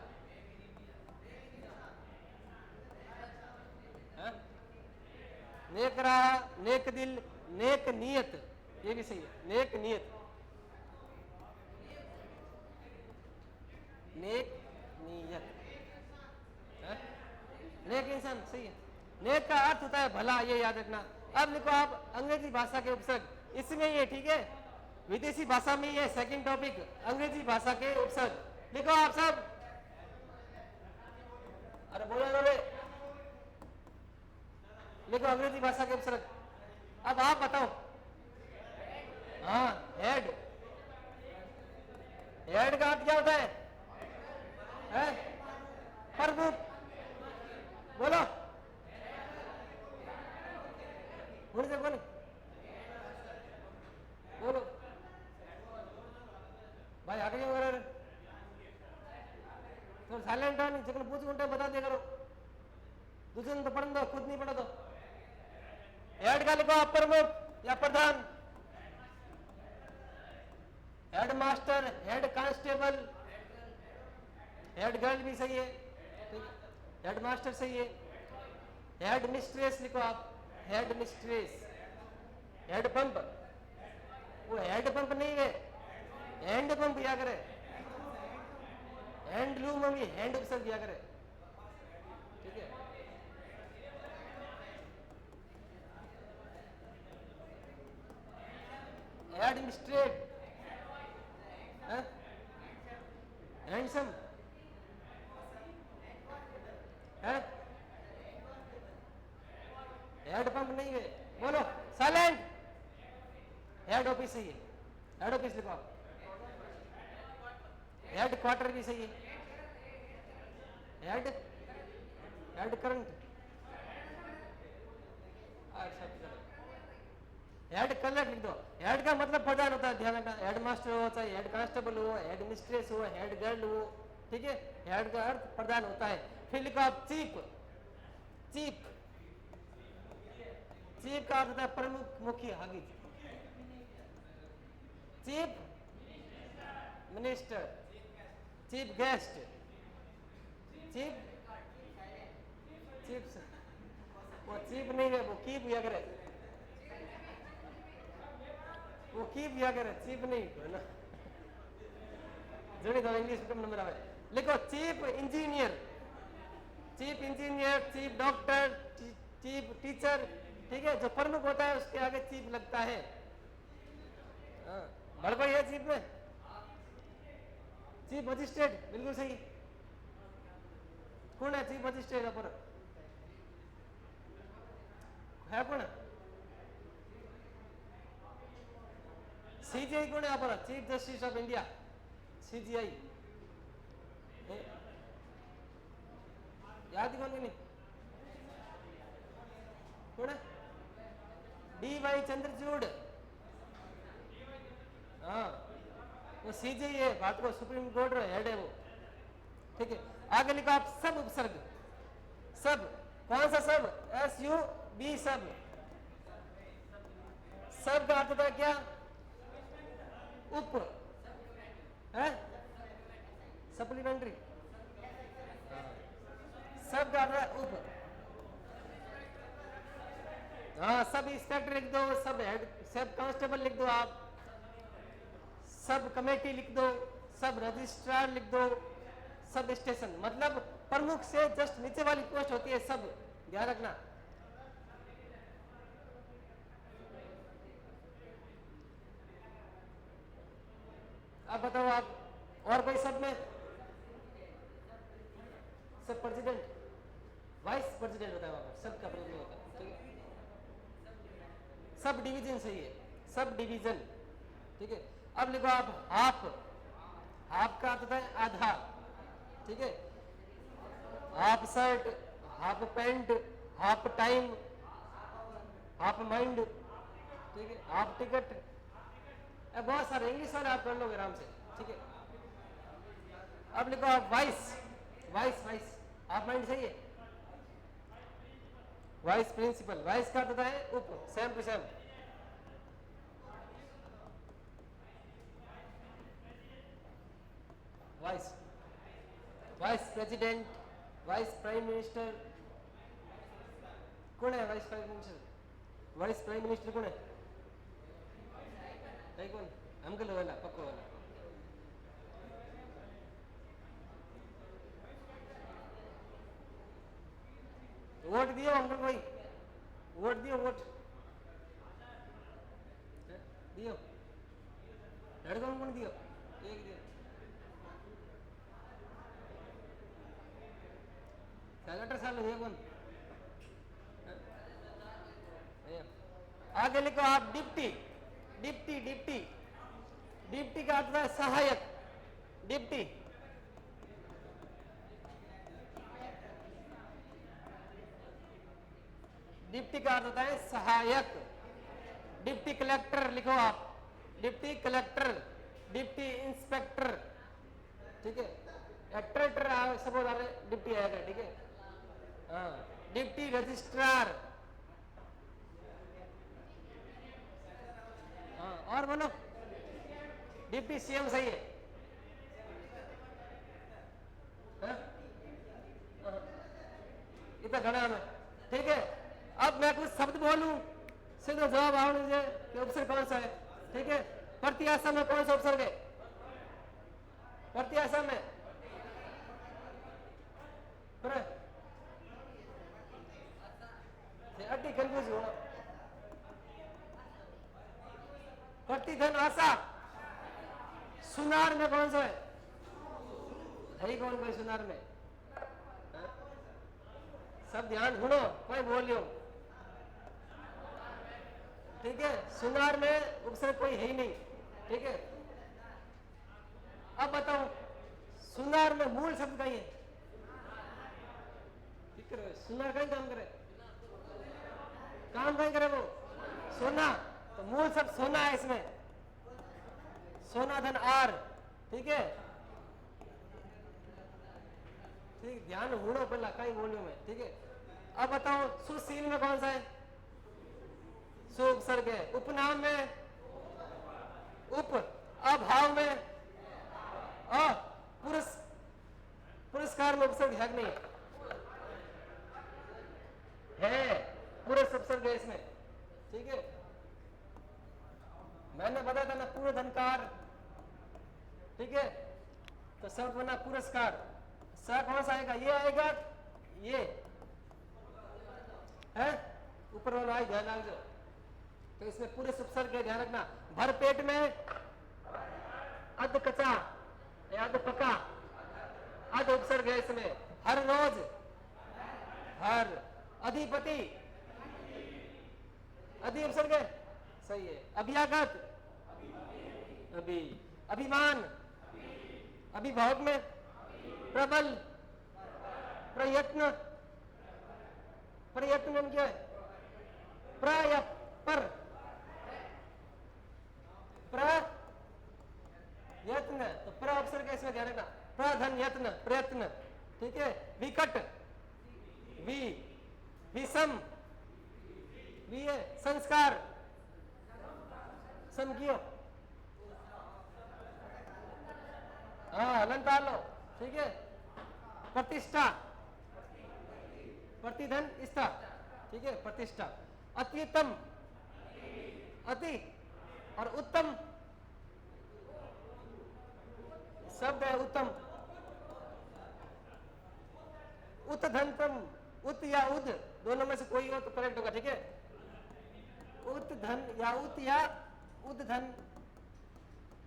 नेक राह, नेक दिल, नेक नियत, ये भी सही है, नेक नियत, नेक नियत, नेक इंसान, सही है। नेक का अर्थ होता है भला, ये याद रखना। अब लिखो आप अंग्रेजी भाषा के उपसर्ग, इसमें ये, ठीक है, विदेशी भाषा में ये सेकंड टॉपिक, अंग्रेजी भाषा के उपसर्ग लिखो आप सब। अरे बोलो रे, लिखो अंग्रेजी भाषा के उपसर्ग। अब आप बताओ, हाँ हेड, हेड का अर्थ क्या होता है? प्रमुख, बोलो बोलो बोलो बोलो भाई, आगे क्यों कर रहे? तो साइलेंट है, नहीं पूछ घंटे बता दिया करो, दूसरे ने तो पढ़ दो, खुद नहीं पढ़ा तो। हेड का लिखो आप प्रमुख या प्रधान, head master, head constable, head girl भी सही है, हेड मास्टर सही है। हेड मिस्ट्रेस लिखो आप, हेड मिस्ट्रेस। हेड पंप, वो हेड पंप नहीं है, हैंड पंप या करे, हैंडलूम में भी हैंड उपसर्ग दिया करे, ठीक है। एडमिनिस्ट्रेट, हैंडसम, हेड पंप नहीं है, बोलो साइलेंट। हेड ऑफिस सही है, हेड ऑफिस लिखो आप। हेड क्वार्टर भी सही है, head, head current, head colour लिख दो। हेड का मतलब प्रधान होता है, ध्यान रखना। हेड मास्टर हो, चाहे हेड कांस्टेबल हो, हेड मिस्ट्रेस हो, हेड गर्ल हो, ठीक है। हेड का अर्थ प्रधान होता है। फिर लिखो आप चीफ, चीफ, चीफ का अर्थ होता है प्रमुख, मुख्य, आगे। Chief minister, chief guest, chief, chief, वो चीफ नहीं है, वो कीप या करे, वो कीप या करे, चीफ नहीं है ना, जोड़ी दो, इंग्लिश में कम नंबर आवे। लिखो chief engineer, chief engineer, chief doctor, chief teacher, ठीक है। जो प्रमुख होता है उसके आगे चीफ लगता है। बड़बड़ है चीफ में, चीफ मजिस्ट्रेट, बिल्कुल सही। कौन है चीफ मजिस्ट्रेट? पर है कोण सीजीआई कोण आहे आपला chief justice of India CGI याद ही कोण कोण डी वाई चंद्रचूड़ हाँ वो सीजीआई है बात को सुप्रीम कोर्ट हेड है वो ठीक है आगे लिखो आप सब उपसर्ग सब कौन सा सब SUB सब सब का अर्थ होता है क्या उप है सप्लीमेंट्री सब का अर्थ है उप हाँ सब इंस्पेक्टर लिख दो सब हेड सब कांस्टेबल लिख दो आप सब कमेटी लिख दो सब रजिस्ट्रार लिख दो सब स्टेशन मतलब प्रमुख से जस्ट नीचे वाली पोस्ट होती है सब ध्यान रखना अब बताओ आप और कोई सब में सब प्रेसिडेंट वाइस प्रेसिडेंट होता है वहां पर सब का प्रेसिडेंट होता है ठीक है सब डिवीजन सही है सब डिवीजन ठीक है अब लिखो आप हाफ हाफ का अर्थ होता है आधा ठीक है half shirt half pant half time half mind ठीक है हाफ टिकट बहुत सारे इंग्लिश वाले आप कर लोगे आराम से ठीक है अब लिखो आप vice vice vice half mind सही है वाइस प्रिंसिपल वाइस का अर्थ होता है उप same to same vice vice president vice prime minister कौन है vice prime minister vice prime minister कौन है नहीं कौन अंकल वाला पक्को वाला वोट दियो अंकल भाई वोट दियो वोट दियो लड़का कौन दियो एक दियो सेनेटर साल है कौन आगे लिखो आप डिप्टी डिप्टी डिप्टी डिप्टी का अर्थ है सहायक डिप्टी डिप्टी का अर्थ होता है सहायक डिप्टी कलेक्टर लिखो आप डिप्टी कलेक्टर डिप्टी इंस्पेक्टर ठीक है ट्रेटर सब डिप्टी आएगा ठीक है हाँ डिप्टी रजिस्ट्रार हाँ और बोलो डिप्टी सीएम सही है इतना घना में ठीक है अब मैं कुछ शब्द बोलूं सीधा जवाब आवने दीजिए कि उपसर्ग कौन सा है ठीक है प्रत्याशा में कौन सा उपसर्ग है प्रत्याशा में अड्डी कंफ्यूज होना प्रतिधन आशा सुनार में कौन सा है कौन कोई सुनार में सब ध्यान सुनो कोई बोलियो ठीक है सुनार में उपसर्ग कोई है ही नहीं ठीक है अब बताओ सुनार में मूल शब्द कहीं है सुनार कहीं काम कहीं करे वो सोना तो मूल शब्द सोना है इसमें सोना धन आर ठीक है ठीक ध्यान हुड़ो पहला कहीं बोलियो में ठीक है अब बताओ सुशील में कौन सा है सु उपसर्ग है उपनाम में उप अभाव में पुरस्कार में उपसर्ग है नहीं है पुरुष उपसर्ग है इसमें ठीक है मैंने बताया था ना पूर्ण धनकार ठीक है तो शब्द बना पुरस्कार सा कौन सा आएगा ये आएगा ये है ऊपर वाला आई ध्यान रखो तो इसमें पूरे उपसर्ग है ध्यान रखना भर पेट में अध कचा अध पका अध उपसर्ग है इसमें हर रोज हर अधिपति अधि उपसर्ग है, सही है। अभ्यागत, अभी। अभिमान, अभिभावक में प्रबल, प्रयत्न, प्रयत्न में क्या है, प्र या पर, प्रयत्न, तो प्र उपसर्ग इसमें ध्यान रखना, प्रधन यत्न, प्रयत्न, ठीक है। विकट, वी, विषम, वी है। संस्कार, समझियो, हाँ अलंकार लो, ठीक है। प्रतिष्ठा, प्रतिधन स्था, ठीक है, प्रतिष्ठा। अत्युत्तम, अति और उत्तम शब्द है, उत्तम। उत्धनतम, उत या उद दोनों में से कोई हो तो करेक्ट होगा, ठीक है। उत्धन या उत या उद्धन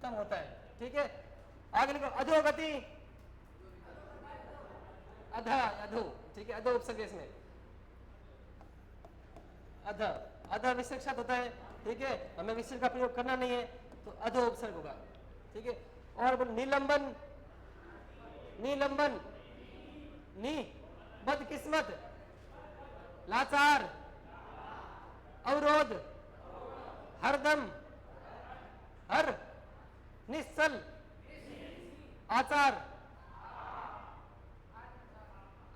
तम होता है, ठीक है। आगे लिखो अधोगति, अधा, अधो, ठीक है, अधो उपसर्ग इसमें, अध, अध विसर्ग साथ होता है, ठीक है। हमें विसर्ग का प्रयोग करना नहीं है तो अधो उपसर्ग होगा, ठीक है। और बोल निलंबन, निलंबन, नी बदकिस्मत, लाचार, अवरोध, हरदम, हर, निश्चल, आचार,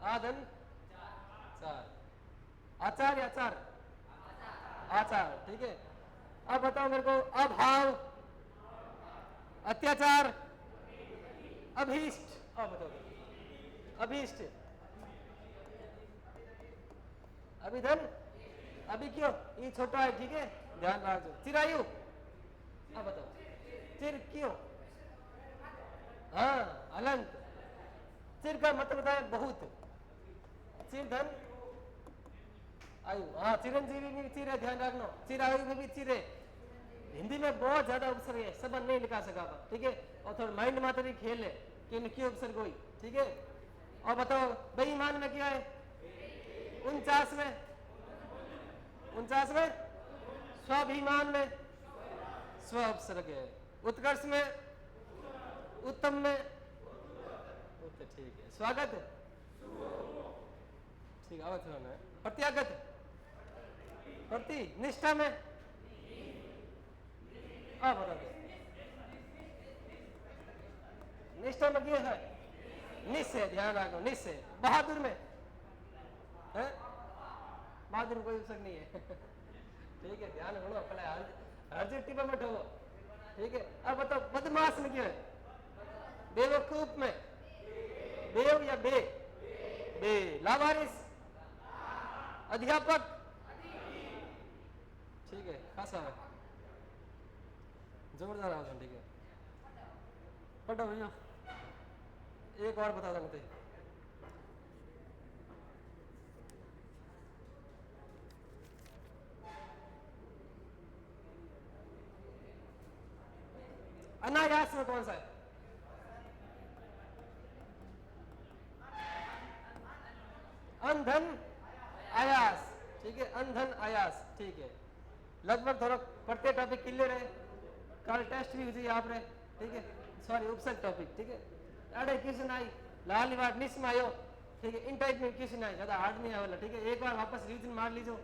आदन, चार, आचार या आचार, आचार, ठीक है। अब बताओ मेरे को, अभाव, अत्याचार, अभीष्ट, अब बताओ, अभीष्ट, अभिधन, अभी क्यों, ये छोटा है, ठीक है, ध्यान रखो। चिरायु, अब बताओ, चिर क्यों, हाँ अनंत, चिर का मतलब होता है बहुत, चिर धन आयु, हाँ चिरंजीवी में भी चिर है, ध्यान रखना। चिरायु में भी चिर है। हिंदी में बहुत ज्यादा उपसर्ग है, सब नहीं लिखा सका, ठीक है। और थोड़ा माइंड मात्र ही खेल है कि क्यों उपसर्ग हुई, ठीक है। और बताओ बेईमान में क्या है, 49 में, 49 में स्वाभिमान में स्व उपसर्ग है। उत्कर्ष में, उत्तम में, ठीक है। स्वागत, ठीक है। प्रत्यागत, प्रति, निष्ठा में, बता दो, निष्ठा में क्या है, निश्चय, ध्यान रखो, निश्चय। बहादुर में है, बहादुर में कोई उपसर्ग नहीं है, ठीक है, ध्यान रखो, पहले हर टिप्पा में ठो, ठीक है। अब बताओ बदमाश में क्या है, बेवकूफ में, बेव या बे, बे, लावारिस, अध्यापक, ठीक है, खासा है, जोरदार आवाज, ठीक है। पढ़ो भैया, एक और बता देते, अनायास में कौन सा है, अंधन आयास, ठीक है, अंधन आयास, ठीक है। लगभग थोड़ा पढ़ते टॉपिक क्लियर है, कल टेस्ट भी हुई आप रे, ठीक है, सॉरी उपसर्ग टॉपिक, ठीक है। अरे क्वेश्चन आई लाल वाट निस में आयो, ठीक है, इन टाइप में क्वेश्चन आए, ज्यादा हार्ड नहीं आवेला, ठीक है। एक बार वापस रिवीजन मार लीजो,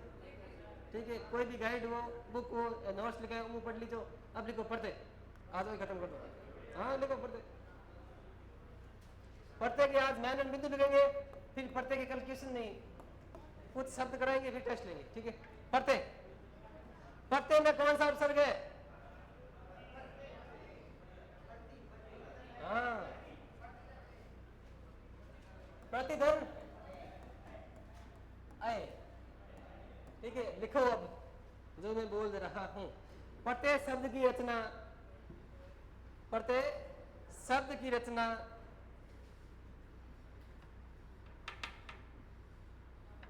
ठीक है। कोई भी गाइड हो, बुक हो, नोट्स लिखा है वो पढ़ लीजो। अब लिखो पढ़ते, आज वही खत्म कर दो, हाँ लिखो पढ़ते, पढ़ते कि आज मैन एंड बिंदु लिखेंगे, फिर पढ़ते कि कल क्वेश्चन नहीं, कुछ शब्द कराएंगे फिर टेस्ट लेंगे, ठीक है। पढ़ते, पढ़ते में कौन सा उपसर्ग है, हाँ प्रतिधन आए, ठीक है। लिखो अब जो मैं बोल रहा हूं, पढ़ते शब्द की रचना, पढ़ते शब्द की रचना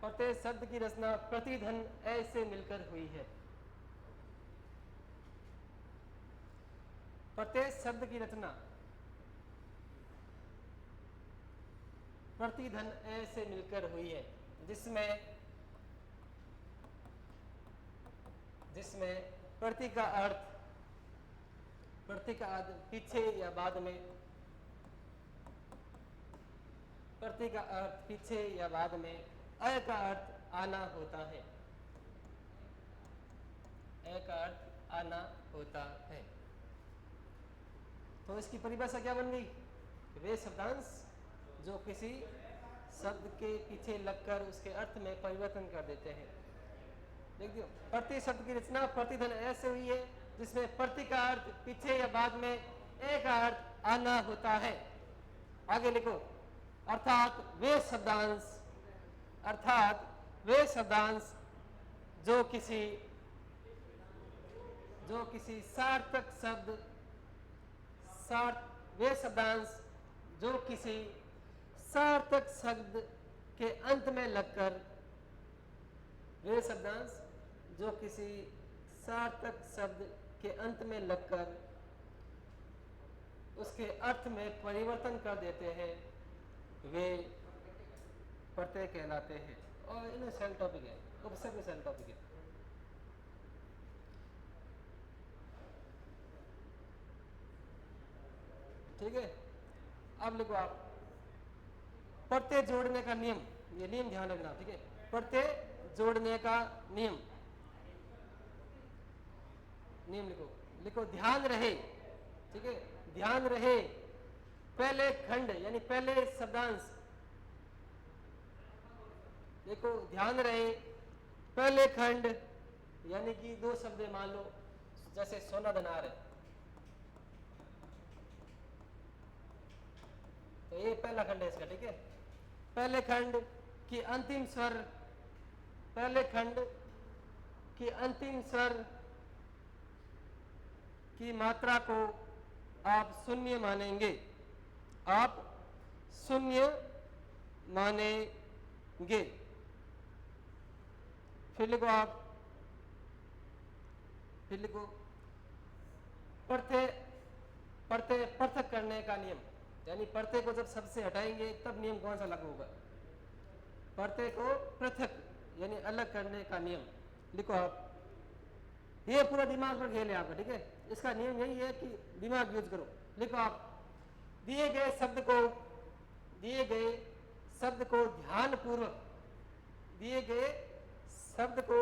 पढ़ते शब्द की रचना प्रतिधन ऐसे मिलकर हुई है। पढ़ते शब्द की रचना प्रतिधन ऐसे मिलकर हुई है, जिसमें जिसमें प्रति का अर्थ पीछे या बाद में, प्रति का अर्थ पीछे या बाद में, अय का अर्थ आना होता है, अय का अर्थ आना होता है। तो इसकी परिभाषा क्या बन गई? वे शब्दांश जो किसी शब्द के पीछे लगकर उसके अर्थ में परिवर्तन कर देते हैं। देखिए, प्रति शब्द की रचना प्रतिधन ऐसे हुई है जिसमें प्रति का अर्थ पीछे या बाद में, ए का अर्थ आना होता है। आगे लिखो, अर्थात वे शब्दांश जो किसी सार्थक शब्द, वे शब्दांश जो किसी सार्थक शब्द के अंत में लगकर, वे शब्दांश जो किसी सार्थक शब्द के अंत में लगकर उसके अर्थ में परिवर्तन कर देते हैं, वे प्रत्यय कहलाते हैं। और इन्हें सेल टॉपिक है, उपसर्ग सेल टॉपिक है। ठीक है, अब लिखो आप प्रत्यय जोड़ने का नियम, ये नियम ध्यान रखना। ठीक है, प्रत्यय जोड़ने का नियम लिखो ध्यान रहे। ठीक है, ध्यान रहे पहले खंड यानी पहले शब्दांश, देखो ध्यान रहे पहले खंड यानी कि दो शब्द मान लो, जैसे सोना धनार है, तो ये पहला खंड है इसका। ठीक है, पहले खंड की अंतिम स्वर, पहले खंड की अंतिम स्वर की मात्रा को आप शून्य मानेंगे, आप शून्य मानेंगे। फिर लिखो प्रत्यय पृथक करने का नियम, यानी प्रत्यय को जब सबसे हटाएंगे तब नियम कौन सा लागू होगा? प्रत्यय को पृथक यानी अलग करने का नियम। लिखो आप, ये पूरा दिमाग पर खेल है आपका। ठीक है, इसका नियम यही है कि दिमाग यूज करो। लिखो आप, दिए गए शब्द को ध्यानपूर्वक, दिए गए शब्द को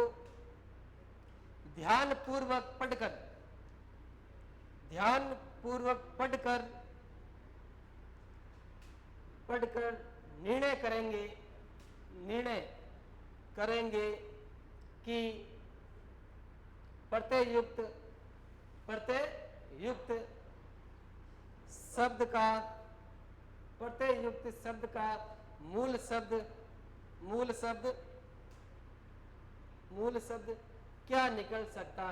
ध्यानपूर्वक पढ़कर निर्णय करेंगे कि प्रत्यय युक्त शब्द का मूल शब्द क्या निकल सकता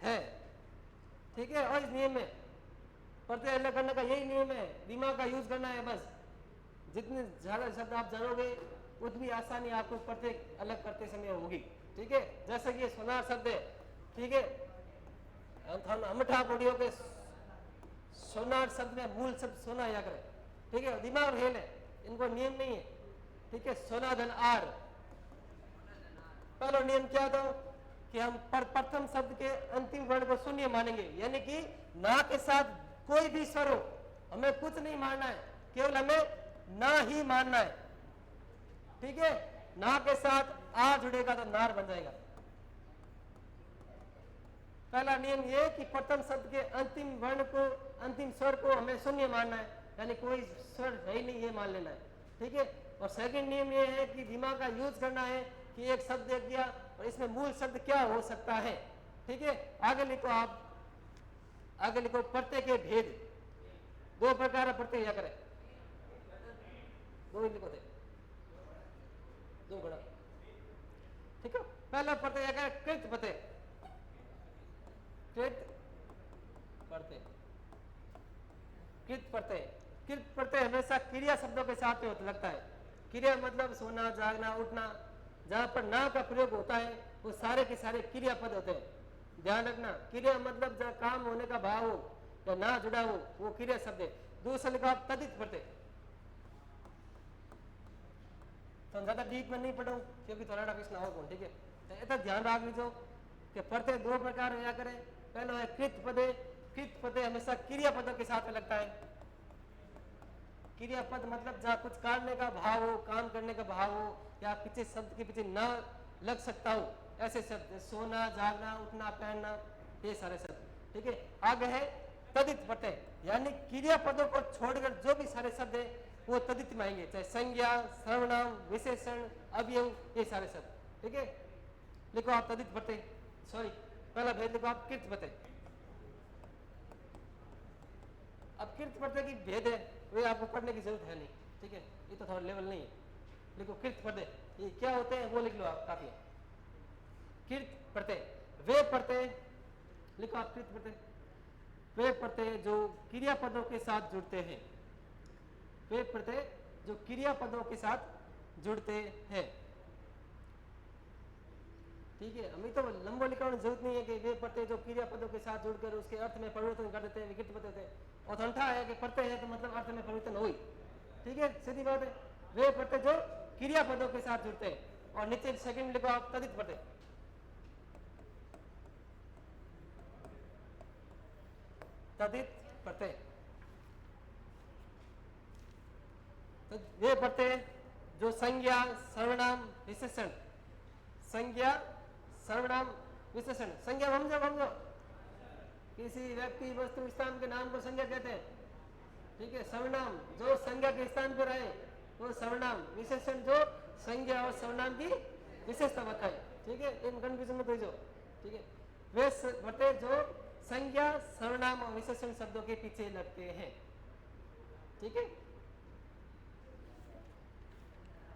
है। ठीक है, और इस नियम में प्रत्यय अलग करने का यही नियम है, दिमाग का यूज करना है बस। जितने ज्यादा शब्द आप जानोगे उतनी आसानी आपको प्रत्यय अलग करते समय होगी। ठीक है, जैसे कि ये सोनार शब्द है। ठीक है, अमठा पढ़ियो के सोनार शब्द में मूल शब्द सोना या करे। ठीक है, दिमाग खेल है, इनको नियम नहीं है। ठीक है, सोना धन आर, पहला नियम क्या था कि हम प्रथम शब्द के अंतिम वर्ण को शून्य मानेंगे, यानी कि ना के साथ कोई भी स्वर हो, हमें कुछ नहीं मानना है, केवल हमें ना ही मानना है। ठीक है, ना के साथ आ जुड़ेगा तो नार बन जाएगा। पहला नियम ये कि प्रथम शब्द के अंतिम वर्ण को, अंतिम स्वर को हमें शून्य मानना है, यानी कोई स्वर है ही नहीं, ये मान लेना है। ठीक है, और सेकंड नियम ये है कि दिमाग का यूज करना है कि एक शब्द देख दिया और इसमें मूल शब्द क्या हो सकता है। ठीक है, आगे लिखो आप, आगे लिखो प्रत्यय के भेद। दो प्रकार का प्रत्यय या करें, दो ही लिखो थे, दो बड़ा। ठीक है, पहला प्रत्यय या करें कृत प्रत्यय, कृत प्रत्यय हमेशा क्रिया शब्दों के साथ में होता लगता है। क्रिया मतलब सोना, जागना, उठना, जहां पर ना का प्रयोग होता है वो सारे के सारे क्रिया पद होते हैं। ध्यान रखना, क्रिया मतलब जहां काम होने का भाव हो या ना जुड़ा हो वो क्रिया शब्द है। दूसरा लिखा तदित प्रत्यय, तो ज्यादा डीप में नहीं पढ़ूं क्योंकि थोड़ा प्रश्न और कौन, ठीक है। तो इतना ध्यान रख लीजिए कि प्रत्यय दो प्रकार होया करे। पहला है कृत पदे। कृत पदे हमेशा क्रिया पदों के साथ में लगता है। क्रिया पद मतलब जहाँ कुछ करने का भाव हो, काम करने का भाव हो, या पीछे शब्द के पीछे ना लग सकता हो, ऐसे शब्द सोना, जागना, उठना, पहनना, ये सारे शब्द, ठीक है। आगे है तदित प्रत्यय, यानी क्रिया पदों को छोड़कर जो भी सारे शब्द है वो तदित में आएंगे, चाहे संज्ञा, सर्वनाम, विशेषण, अवयव, ये सारे शब्द, ठीक है। लिखो आप तदित प्रत्यय, सॉरी पहला भेद लिखो आप कृत प्रत्यय। अब कृत प्रत्यय की भेद है वे आपको पढ़ने की जरूरत है नहीं, ठीक है, ये तो थोड़ा लेवल नहीं है। लिखो कृत प्रत्यय, ये क्या होते हैं वो लिख लो आप, काफी है। कृत प्रत्यय वे प्रत्यय, लिखो आप कृत प्रत्यय, वे प्रत्यय जो क्रिया पदों के साथ जुड़ते हैं। वे प्रत्यय जो क्रिया पदों के साथ जुड़ते हैं, ठीक है। हमें तो लंबो लिखने की जरूरत नहीं है कि वे प्रत्यय जो क्रिया पदों के साथ जुड़कर उसके अर्थ में परिवर्तन कर देते हैं, विकृत प्रत्यय होते हैं। और ठंडा है कि प्रत्यय है तो मतलब अर्थ में परिवर्तन हुई, ठीक है, सीधी बात है। वे प्रत्यय जो क्रिया पदों के साथ जुड़ते हैं। और नीचे सेकंड लिखो आप तदित प्रत्यय। तदित प्रत्यय, तो वे प्रत्यय जो संज्ञा, सर्वनाम, विशेषण, संज्ञा, सर्वनाम, विशेषण, संज्ञा समझो किसी व्यक्ति, वस्तु, स्थान के नाम को संज्ञा कहते हैं, ठीक है। सर्वनाम जो संज्ञा के स्थान पर आए वो सर्वनाम, विशेषण जो संज्ञा और सर्वनाम की विशेषता बताए, ठीक है। इन कंफ्यूजन में भेजो, ठीक है। वे प्रत्यय जो संज्ञा, सर्वनाम और विशेषण शब्दों के पीछे लगते हैं, ठीक है।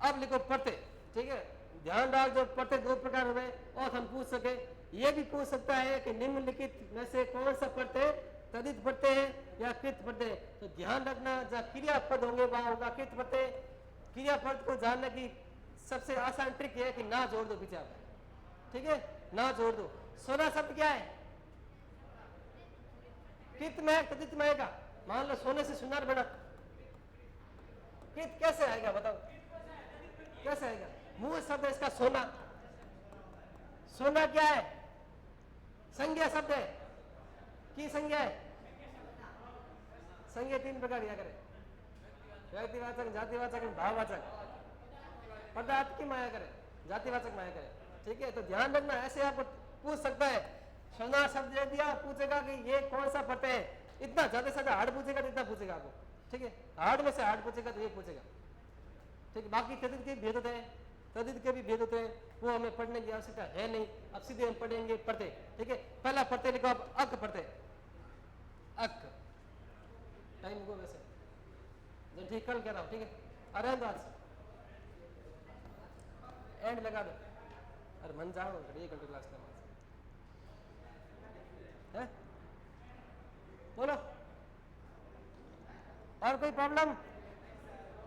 अब लिखो प्रत्यय, ठीक है। ध्यान रख जो प्रत्यय दो प्रकार हुए और हम पूछ सके, ये भी पूछ सकता है कि निम्नलिखित में से कौन सा प्रत्यय तदित प्रत्यय है या कृत प्रत्यय। तो ध्यान रखना जहाँ क्रिया पद होंगे वहां होगा कृत प्रत्यय। क्रिया पद को जानने की सबसे आसान ट्रिक है कि ना जोड़ दो पीछे आप, ठीक है, ना जोड़ दो। सोना शब्द क्या है? कृत में तदित में आएगा। मान लो सोने से सुनार बना, कृत कैसे आएगा बताओ, कैसे आएगा? मूल शब्द है इसका सोना। सोना क्या है? संज्ञा शब्द है। की संज्ञा है? संज्ञा तीन प्रकार दिया करे, व्यक्तिवाचक, जातिवाचक, भाववाचक। पदार्थ की माया करे, जातिवाचक माया करे, ठीक है। तो ध्यान रखना, ऐसे आपको पूछ सकता है। सोना शब्द दे दिया, पूछेगा कि ये कौन सा प्रत्यय है। इतना ज्यादा से ज्यादा हार्ड पूछेगा तो इतना पूछेगा आपको, ठीक है। हार्ड में से हार्ड पूछेगा तो ये पूछेगा, ठीक है। बाकी तदित के भेद होते हैं, तदित के भी भेद होते हैं, वो हमें पढ़ने की आवश्यकता है नहीं। अब सीधे हम पढ़ेंगे प्रत्यय, ठीक है। पहला प्रत्यय लिखो आप अक प्रत्यय। अक, टाइम को वैसे जो ठीक कल कह रहा हूं, ठीक है। अरे आज एंड लगा दो, अरे मन जाओ, एक घंटे क्लास करना है, बोलो। और कोई प्रॉब्लम?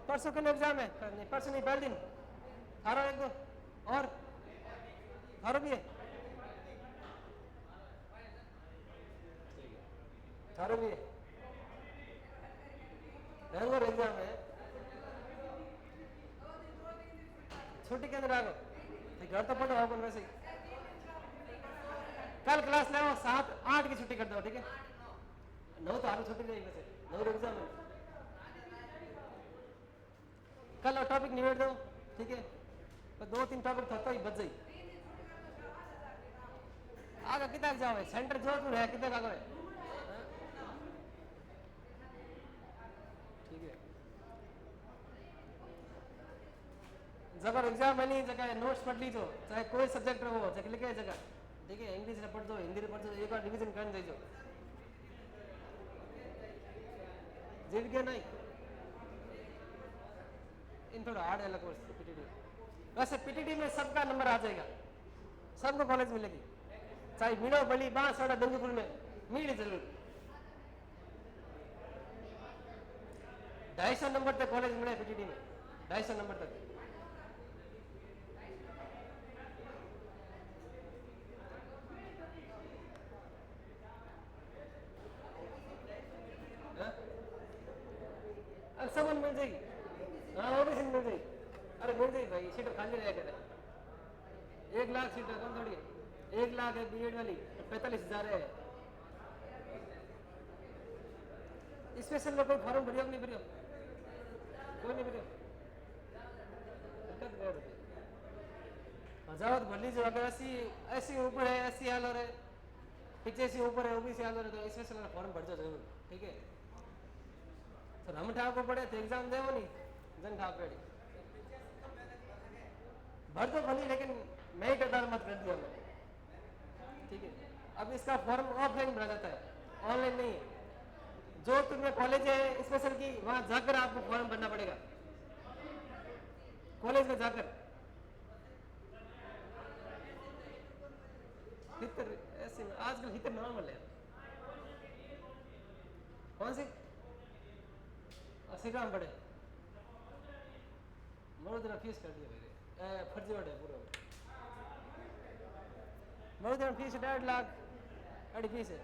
परसों के लिए एग्जाम है? नहीं, परसों नहीं, पहले दिन थारो एक दो और थारो भी है, थारो भी है, रेगुलर एग्जाम है। छुट्टी के अंदर आ गए, घर तो पढ़ो अपन वैसे ही। कल क्लास ले 7-8 की छुट्टी कर दो, ठीक है। 9 तो आगे छुट्टी रहेगी वैसे, 9 एग्जाम है। कल टॉपिक निबेड़ दो, ठीक है। तो 2-3 टॉपिक था तो ही बच जाई। आगे कितना एग्जाम है? सेंटर जोधपुर है, कितना आगे है? ठीक है। जगह एग्जाम है नहीं, जगह नोट्स पढ़ लीजो, चाहे कोई सब्जेक्ट हो, चाहे लिखे जगह, ठीक है। इंग्लिश में पढ़ दो, हिंदी में पढ़ दो, एक बार रिवीजन कर दीजो, जिद के नहीं। इन थोड़ा हार्ड है कोर्स पीटीटी। वैसे पीटीटी में सबका नंबर आ जाएगा, सबको कॉलेज मिलेगी, चाहे मीणो बली बांसवाड़ा डंगीपुर में मिली जरूर। 250 नंबर तक कॉलेज मिले पीटीटी में, 250 नंबर तक। सब मिल जाएगी, हाँ, वो भी मिल जाएगी। अरे बन जाए भाई, सीट खाली रह करे 1 लाख सीट कम थोड़ी है, 1 लाख है बीएड वाली, 45,000 है। स्पेशल में कोई फॉर्म भरियो नहीं भरियो, कोई नहीं भरियो, जाओ तो भर लीजिए। अगर ऐसी ऊपर है, ऐसी हाल हो रहे, पीछे से ऊपर है, ओबीसी हाल हो रहे, तो स्पेशल फॉर्म भर जाओ जरूर, ठीक है। तो हम ठाक को पड़े तो एग्जाम देवो नहीं, जन ठाक पेड़ी भर तो भली, लेकिन मैं ही कतार मत कर दिया मैं, ठीक है। अब इसका फॉर्म ऑफलाइन भरा जाता है, ऑनलाइन नहीं है। जो तुम्हें कॉलेज है स्पेशल की, वहां जाकर आपको फॉर्म भरना पड़ेगा, कॉलेज में जाकर। हितर ऐसे आजकल हितर नॉर्मल है। कौन सी 80 ग्राम पड़े, मरोदरा फीस कर दिया मेरे, फर्जीवाड़ा है पूरा। मरोदरा फीस 1.5 लाख अड़ी फीस है।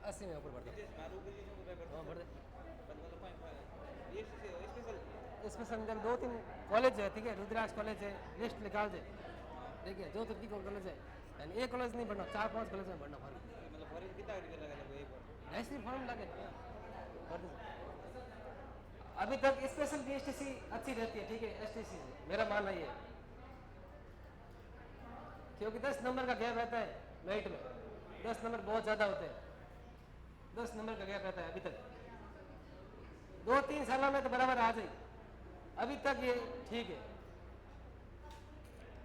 अस्सी में ऊपर बढ़ता इसमें समझ 2-3 कॉलेज है, ठीक है। रुद्राक्ष कॉलेज है, लिस्ट निकाल दे, ठीक है। जो तो की कॉलेज है, यानी एक कॉलेज नहीं बढ़ना, 4-5 कॉलेज में बढ़ना फॉर्म, ऐसे फॉर्म लगे। अभी तक स्पेशल बीएसटीसी अच्छी रहती है, ठीक है, एसटीसी से मेरा मानना ये है, क्योंकि 10 नंबर का गैप रहता है मेरिट में, 10 नंबर बहुत ज्यादा होते हैं, 10 नंबर का गैप रहता है। अभी तक 2-3 सालों में तो बराबर आ जाए, अभी तक ये ठीक है।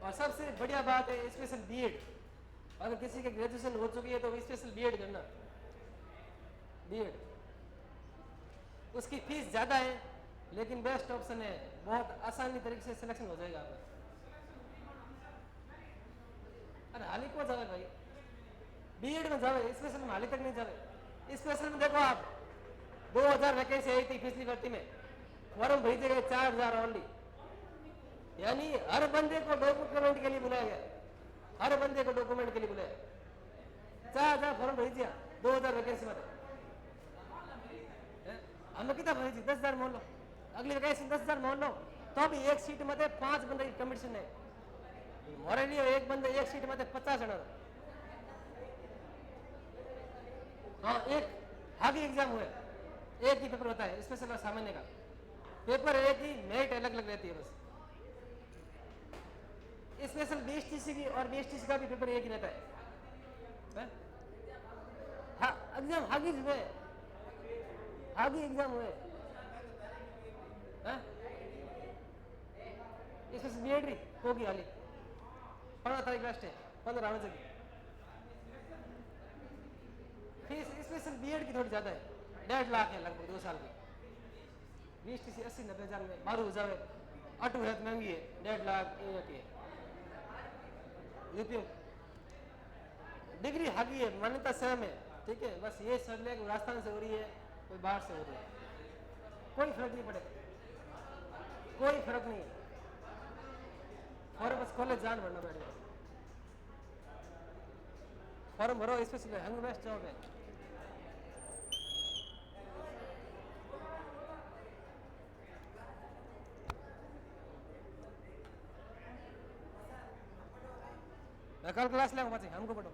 और सबसे बढ़िया बात है स्पेशल बीएड, अगर किसी की ग्रेजुएशन हो चुकी है तो स्पेशल बीएड करना, बीएड। उसकी फीस ज्यादा है लेकिन बेस्ट ऑप्शन है, बहुत आसानी तरीके से सिलेक्शन हो जाएगा आपका। अरे हाल ही को जावे भाई, बीएड में जावे, स्पेशल में हाल ही तक नहीं जावे। स्पेशल में देखो आप 2000 वैकेंसी आई थी पिछली भर्ती में, फॉर्म भेजे गए 4000 ओनली, यानी हर बंदे को डॉक्यूमेंट के लिए बुलाया गया, हर बंदे को डॉक्यूमेंट के लिए बुलाया, 4000 फॉर्म भेज दिया 2000 वैकेंसी में। हमें कितना भेजी 10,000 मान लो, अगली वैकेंसी 10,000 मान लो, तो भी एक सीट में 5 बंदे की कमीशन है, मोरे लिए एक बंदे एक सीट में 50 जन। हाँ, एक हागी एग्जाम हुए, एक ही पेपर होता है स्पेशल और सामान्य का, पेपर एक ही, मेरिट अलग अलग रहती है बस। स्पेशल बीएसटीसी की और बीएसटीसी का भी पेपर एक ही रहता है। हाँ, एग्जाम हागी हुए, हागी एग्जाम हुए, स्पेशल बीएड होगी हाली 15 तारीख लास्ट है, 15 आने चाहिए। फीस स्पेशल बीएड की थोड़ी ज्यादा है, 1.5 लाख है लगभग 2 साल की। बीएसटीसी 80-90 हजार में मारू हो जाए, अटू है महंगी है, 1.5 लाख की है। यूपी डिग्री हागी है, मान्यता सेम है, ठीक है। बस ये समझ ले राजस्थान से हो रही है, कोई बाहर से हो रही है, कोई फर्क नहीं पड़ेगा, कोई फर्क नहीं है। और बस कॉलेज जान भरना पड़ेगा, फॉर्म भरो, स्पेशल हंग बेस्ट जॉब है। मैं कल क्लास लेंगे, हमको पढ़ो।